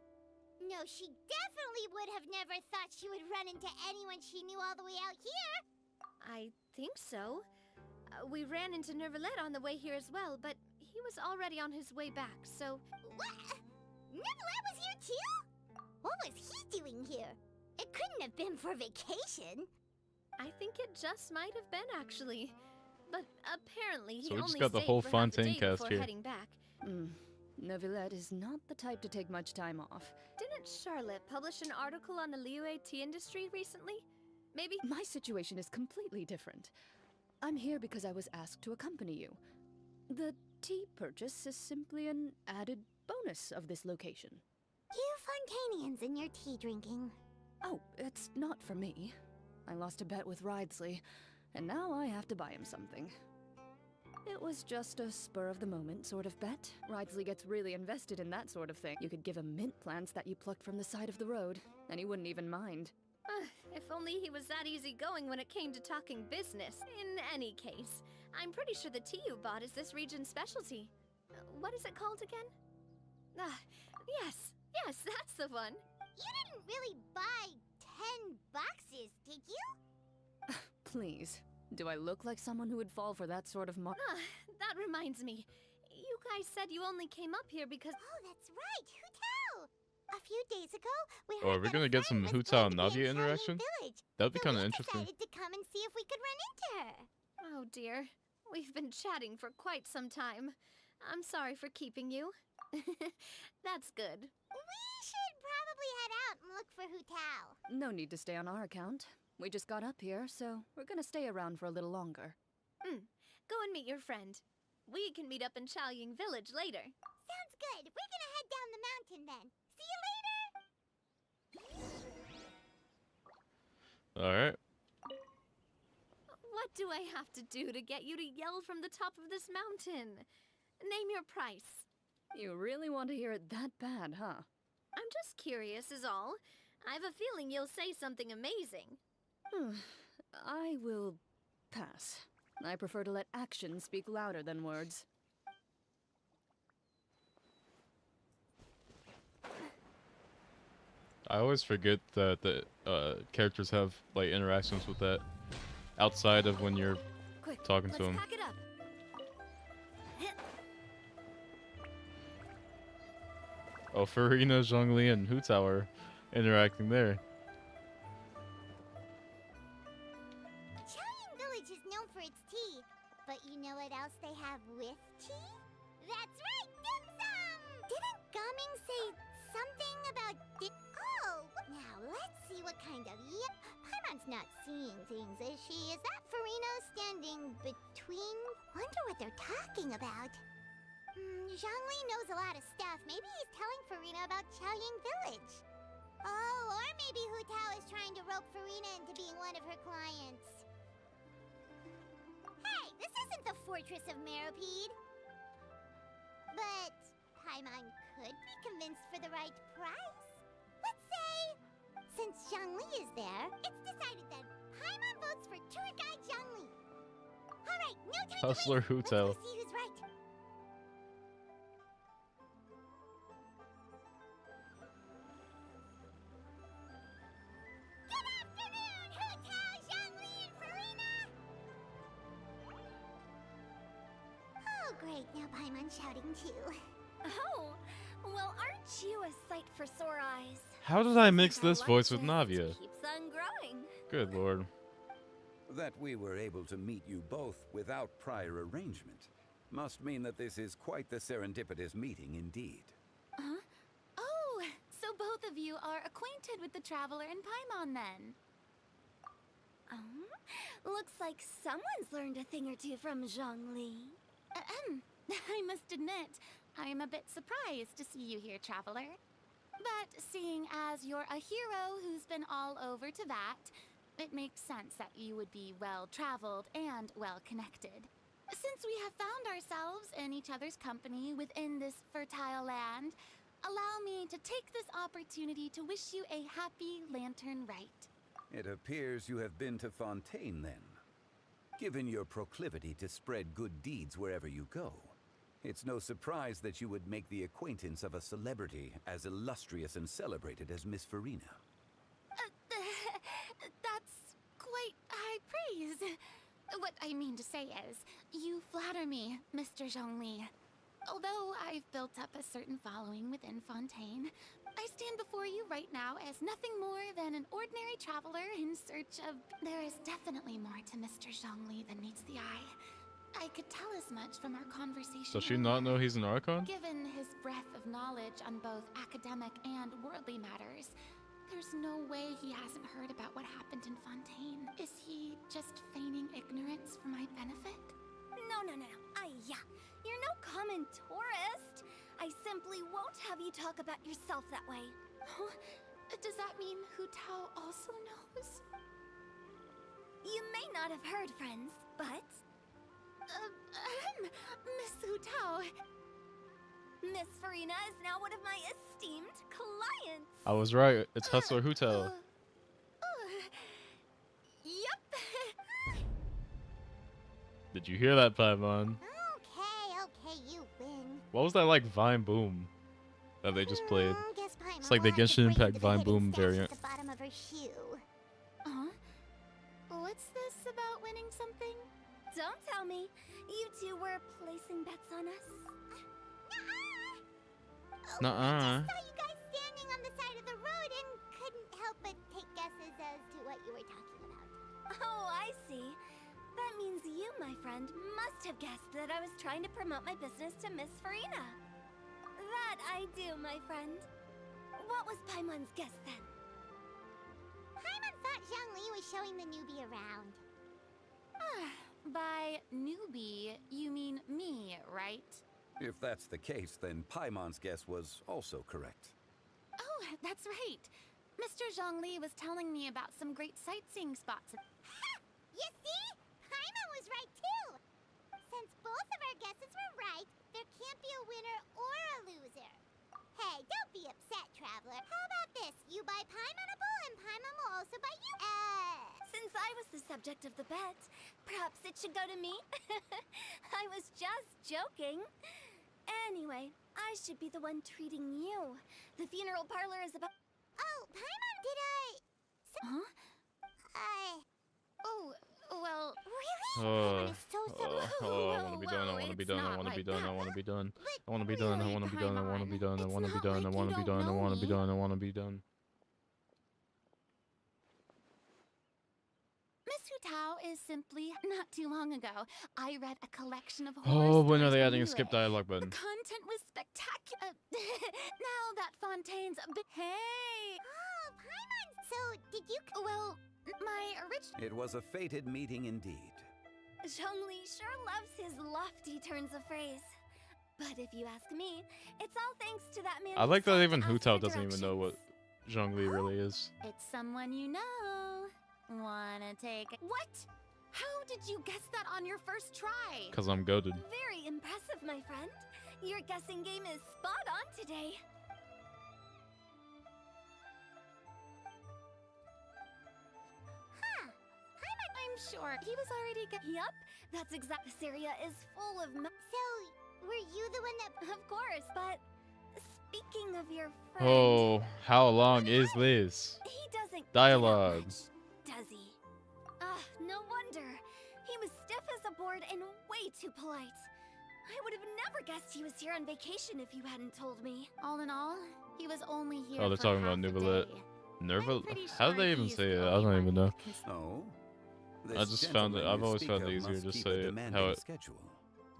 No, she definitely would have never thought she would run into anyone she knew all the way out here. I think so. We ran into Nervalet on the way here as well, but he was already on his way back, so... What? Nervalet was here too? What was he doing here? It couldn't have been for vacation. I think it just might have been, actually. But apparently he So we just only got the stayed whole for half a Fontaine day cast before here. heading back. Neuvillette is not the type to take much time off. Didn't Charlotte publish an article on the Liyue tea industry recently? Maybe... My situation is completely different. I'm here because I was asked to accompany you. The tea purchase is simply an added bonus of this location. You Fontanians and your tea drinking. Oh, it's not for me. I lost a bet with Ridesley, and now I have to buy him something. It was just a spur-of-the-moment sort of bet. Ridesley gets really invested in that sort of thing. You could give him mint plants that you plucked from the side of the road, and he wouldn't even mind. If only he was that easygoing when it came to talking business. In any case, I'm pretty sure the tea you bought is this region's specialty. What is it called again? Yes, that's the one. You didn't really buy 10 boxes, did you? Please, do I look like someone who would fall for that sort of That reminds me. You guys said you only came up here because... Oh, that's right, Hu Tao! A few days ago, we Oh, are heard we that gonna a get some friend Hu was Tao going to be in Navia Qiaoying interaction? Village, That'd be so kind of we interesting. decided to come and see if we could run into her. Oh dear, we've been chatting for quite some time. I'm sorry for keeping you. That's good. We should probably head out and look for Hu Tao. No need to stay on our account. We just got up here, so we're gonna stay around for a little longer. Go and meet your friend. We can meet up in Qiaoying Village later. Sounds good. We're gonna head down the mountain then. See you later! Alright. What do I have to do to get you to yell from the top of this mountain? Name your price. You really want to hear it that bad, huh? I'm just curious is all. I have a feeling you'll say something amazing. I will pass. I prefer to let actions speak louder than words. I always forget that the characters have like interactions with that outside of when you're Quick, talking to let's them. pack it up. Oh, Farina, Zhongli, and Hu Tao are interacting there. Qiaoying Village is known for its tea, but you know what else they have with tea? That's right, dim sum! Didn't Gaming say something about Oh! Now let's see what kind of... Paimon's not seeing things, is she? Is that Farina standing between... Wonder what they're talking about. Zhongli knows a lot of stuff. Maybe he's telling Farina about Qiaoying Village. Oh, or maybe Hu Tao is trying to rope Farina into being one of her clients. Hey, this isn't the Fortress of Meropide. But Paimon could be convinced for the right price. Let's say, since Zhongli is there, it's decided then. Paimon votes for tour guide Zhongli. All right, no time Hustler to Hu waste. Tao. Let's go see who's right. Good afternoon, Hu Tao, Zhongli, and Farina. Oh, great. Now Paimon's shouting too. Oh, well, aren't you a sight for sore eyes? How did I mix this voice with Navia? Keeps on growing. Good lord. That we were able to meet you both without prior arrangement must mean that this is quite the serendipitous meeting indeed. Huh? Oh, so both of you are acquainted with the Traveler and Paimon then? Looks like someone's learned a thing or two from Zhongli. I must admit, I am a bit surprised to see you here, Traveler. But seeing as you're a hero who's been all over Teyvat, it makes sense that you would be well-traveled and well-connected. Since we have found ourselves in each other's company within this fertile land, allow me to take this opportunity to wish you a happy Lantern Rite. It appears you have been to Fontaine then. Given your proclivity to spread good deeds wherever you go, it's no surprise that you would make the acquaintance of a celebrity as illustrious and celebrated as Miss Farina. That's quite high praise. What I mean to say is, you flatter me, Mr. Zhongli. Although I've built up a certain following within Fontaine, I stand before you right now as nothing more than an ordinary traveler in search of... There is definitely more to Mr. Zhongli than meets the eye. I could tell as much from our conversation. Does she not know he's an Archon? Given his breadth of knowledge on both academic and worldly matters, there's no way he hasn't heard about what happened in Fontaine. Is he just feigning ignorance for my benefit? No. Yeah. You're no common tourist. I simply won't have you talk about yourself that way. Huh? Does that mean Hu Tao also knows? You may not have heard, friends, but... Miss Hu Tao. Miss Farina is now one of my esteemed clients. I was right. It's Hustler Hu Tao. Yep. Did you hear that, Paimon? Okay, you win. What was that like Vine Boom that they just played? Guess Paimon It's like the will have to Genshin break Impact into the Vine hidden Boom stash variant. At the bottom of her shoe. What's this about winning something? Don't tell me. You two were placing bets on us. Nuh-uh. I just saw you guys standing on the side of the road and couldn't help but take guesses as to what you were talking about. Oh, I see. That means you, my friend, must have guessed that I was trying to promote my business to Miss Farina. That I do, my friend. What was Paimon's guess then? Paimon thought Zhongli was showing the newbie around. By newbie, you mean me, right? If that's the case, then Paimon's guess was also correct. Oh, that's right. Mr. Zhongli was telling me about some great sightseeing spots. You see? Paimon was right too! Since both of our guesses were right, there can't be a winner or a loser. Hey, don't be upset, Traveler. How about this? You buy Paimon a bowl and Paimon will also buy you... Since I was the subject of the bet, perhaps it should go to me? I was just joking. Anyway, I should be the one treating you. The funeral parlor is about... Oh, Paimon, did I... Huh? Oh, well... Really? I want to be done. I want to be done. I want to be done. I want to be done. I want to be done. I want to be done. I want to be done. I want to be done. I want to be done. I want to be done. I want to be done. Miss Hu Tao is simply, not too long ago, I read a collection of horror Oh, when are stories they from adding a Liyue. skip dialogue button? The content was spectacular. Now that Fontaine's a bit... Hey! Oh, Paimon! So, did you... Well, my original... It was a fated meeting indeed. Zhongli sure loves his lofty turns of phrase. But if you ask me, it's all thanks to that man. I like that even Hu Hu Tao doesn't even know what Zhongli really is. It's someone you know. Wanna take a... What? How did you guess that on your first try? Because I'm goated. Very impressive, my friend. Your guessing game is spot on today. I'm sure he was already... Yup, that's exact. This area is full of... So, were you the one that... Of course, but... Speaking of your friend... Oh, how long is this? He doesn't... Dialogue. Does he? No wonder. He was stiff as a board and way too polite. I would have never guessed he was here on vacation if you hadn't told me. All in all, he was only here Oh, they're for talking about half a Nuvalet. day. Nerva? pretty How sure do they even he's say the it? I only don't one even who know. Oh? I just found it. I've always found it easier to say it how it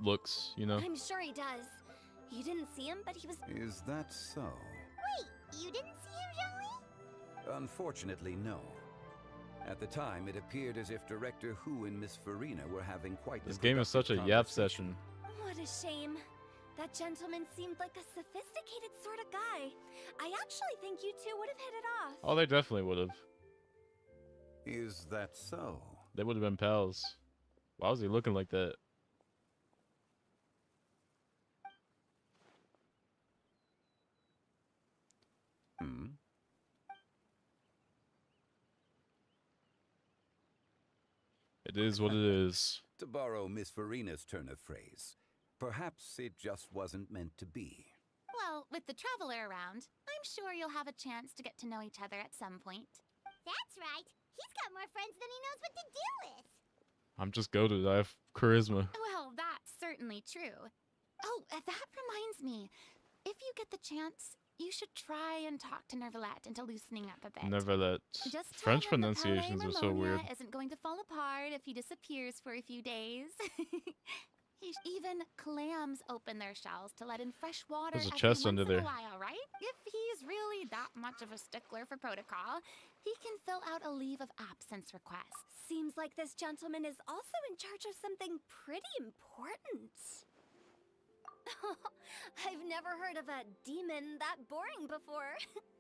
looks, you know? I'm sure he does. You didn't see him, but he was. Is that so? Wait, you didn't see him, Joey? Unfortunately, no. At the time, it appeared as if Director Hu and Miss Farina were having quite This game is such a yap session. What a shame. That gentleman seemed like a sophisticated sort of guy. I actually think you two would have hit it off. Oh, they definitely would have. Is that so? They would have been pals. Why was he looking like that? It is what it is. To borrow Miss Farina's turn of phrase, perhaps it just wasn't meant to be. Well, with the traveler around, I'm sure you'll have a chance to get to know each other at some point. That's right. He's got more friends than he knows what to do with. I'm just goated. I have charisma. Well, that's certainly true. Oh, that reminds me. If you get the chance, you should try and talk to Nervalette into loosening up a bit. Nervalette. Just French tell him the pronunciations Palais are so weird. Mermonia isn't going to fall apart if he disappears for a few days. Even clams open their shells to let in fresh water There's a every chest under once in there. a while, right? If he's really that much of a stickler for protocol, he can fill out a leave of absence request. Seems like this gentleman is also in charge of something pretty important. I've never heard of a demon that boring before.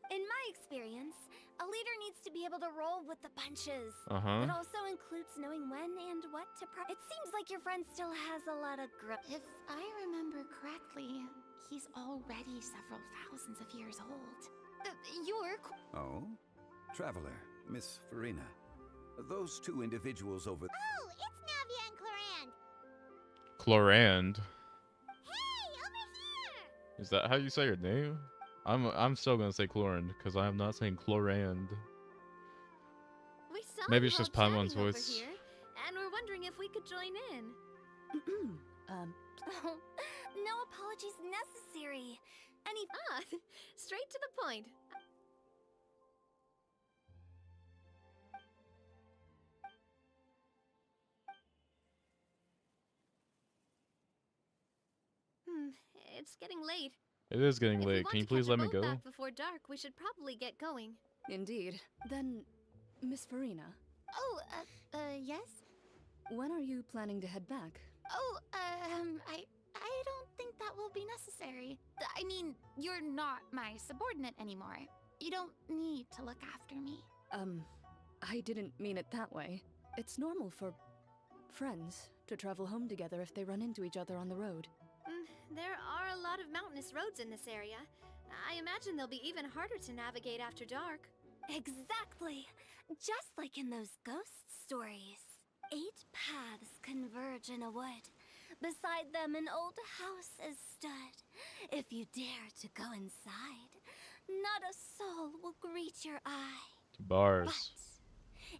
In my experience, a leader needs to be able to roll with the punches. Uh-huh. It also includes knowing when and what to It seems like your friend still has a lot of grip. If I remember correctly, he's already several thousands of years old. Oh? Traveler, Miss Farina. Those two individuals over... Oh, it's Navia and Clorand. Clorand. Hey, over here! Is that how you say your name? I'm still gonna say Clorand because I am not saying Clorand. We saw Maybe you it's just all Paimon's chatting over voice. here, and we're wondering if we could join in. No apologies necessary. Straight to the point. It's getting late. It is getting If we late. want Can you to please catch let a me boat go? back before dark, we should probably get going. Indeed. Then, Miss Farina, Oh, yes? when are you planning to head back? Oh, I don't think that will be necessary. I mean, you're not my subordinate anymore. You don't need to look after me. I didn't mean it that way. It's normal for friends to travel home together if they run into each other on the road. There are a lot of mountainous roads in this area. I imagine they'll be even harder to navigate after dark. Exactly. Just like in those ghost stories. 8 paths converge in a wood. Beside them an old house is stood. If you dare to go inside, not a soul will greet your eye. Bars.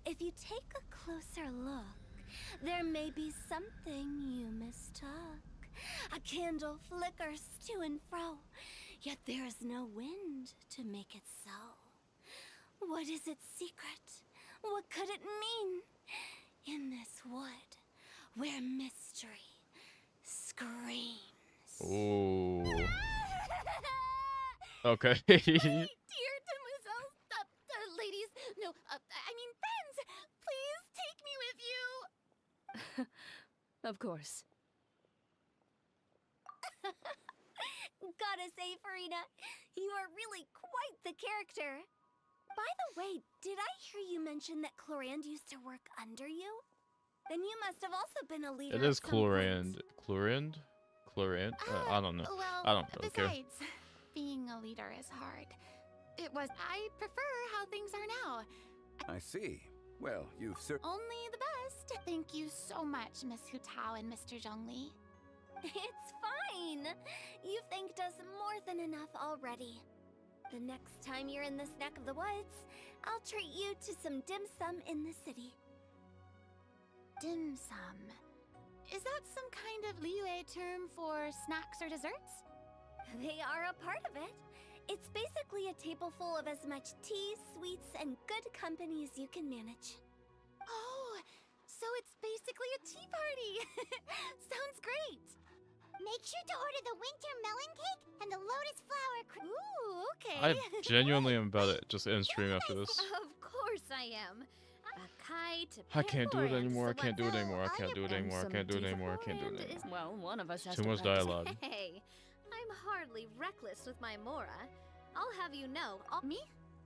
If you take a closer look, there may be something you mistook. A candle flickers to and fro, yet there is no wind to make it so. What is its secret? What could it mean? In this wood, where mystery screams. Oh. Okay. Dear demoiselles, ladies, no, I mean friends, please take me with you. Of course. Gotta say, Farina, you are really quite the character. By the way, did I hear you mention that Clorand used to work under you? Then you must have also been a leader. It is at some point. Clorand. Clorand? Clorand? I don't know. Well, I don't know. Okay. besides, being a leader is hard. I prefer how things are now. I see. Well, you've certainly... Only the best. Thank you so much, Miss Hutao and Mr. Zhongli. It's fine. You thanked us more than enough already. The next time you're in this neck of the woods, I'll treat you to some dim sum in the city. Dim sum. Is that some kind of Liyue term for snacks or desserts? They are a part of it. It's basically a table full of as much tea, sweets, and good company as you can manage. Oh, so basically a tea party. Sounds great. Make sure to order the winter melon cake and the lotus flower Ooh, okay. I genuinely am about it. Just end stream after this. Of course I am. A kite, I can't do it pepper, and anymore. I so can't do it what- anymore. I can't do it and anymore. I some can't do it tea anymore. I for can't do it and anymore. Well, one of us has Too to much practice. dialogue. Hey, I'm hardly reckless with my Mora. I'll have you know. Me?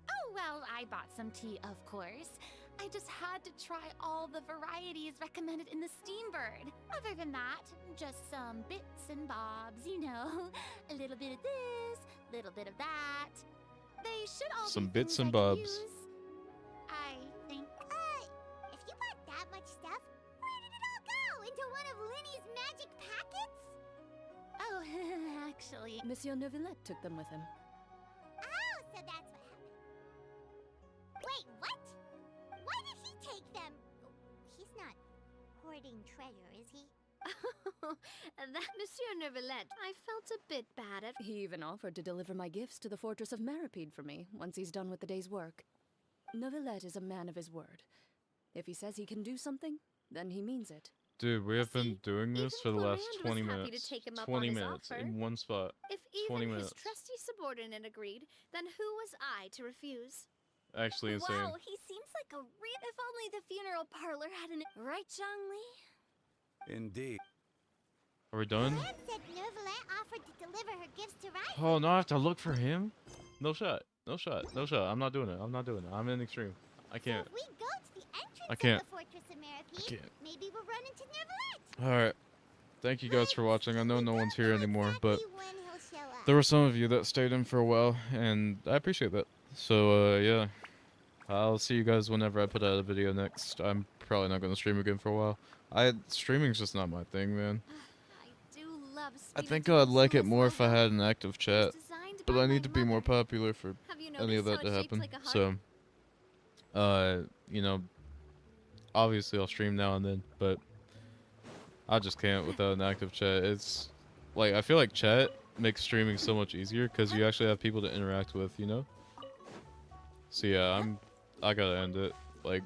Oh, well, I bought some tea, of course. I just had to try all the varieties recommended in the Steambird. Other than that, just some bits and bobs, you know. A little bit of this, little bit of that. They should all Some be bits things and I can bobs. use, I think. If you bought that much stuff, where did it all go? Into one of Linny's magic packets? Oh, actually. Monsieur Neuvillette took them with him. Oh, so that's what happened. Wait, what? Why did he take them? He's not hoarding treasure, is he? That Monsieur Neuvillette, I felt a bit bad at. He even offered to deliver my gifts to the fortress of Maripede for me once he's done with the day's work. Neuvillette is a man of his word. If he says he can do something, then he means it. Dude, we have been doing this for the last Brand was 20 happy to minutes. take him up 20 on his minutes offer. in one spot. If 20 even minutes. his trusty subordinate agreed, then who was I to refuse? Actually insane. Wow, he seems like a real. If only the funeral parlor had an. Right, Zhongli? Indeed. Are we done? Lan said Neuvillette offered to deliver her gifts to Rite. Oh, no, I have to look for him? No shot. No shot. No shot. I'm not doing it. I'm not doing it. I'm in extreme. I can't. If we go to the entrance I can't. of the Fortress of Maripede, can't. maybe we'll run into Neuvillette. Alright. Thank you guys for watching. I know no one's here anymore, but When he'll show up. there were some of you that stayed in for a while, and I appreciate that. So, yeah. I'll see you guys whenever I put out a video next. I'm probably not going to stream again for a while. Streaming's just not my thing, man. I do love I think I'd like it more if I had an active chat, but I need to be more popular for Have you any of noticed that how to it's shaped happen. like a heart? So, you know, obviously I'll stream now and then, but I just can't without an active chat. It's like, I feel like chat makes streaming so much easier because you actually have people to interact with, you know? So yeah, I gotta end it. Like,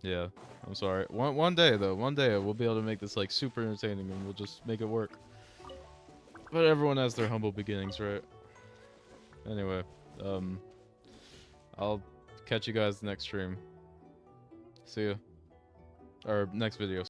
yeah, I'm sorry. One day though, one day we'll be able to make this like super entertaining and we'll just make it work. But everyone has their humble beginnings, right? Anyway, I'll catch you guys next stream. See ya. Or next video.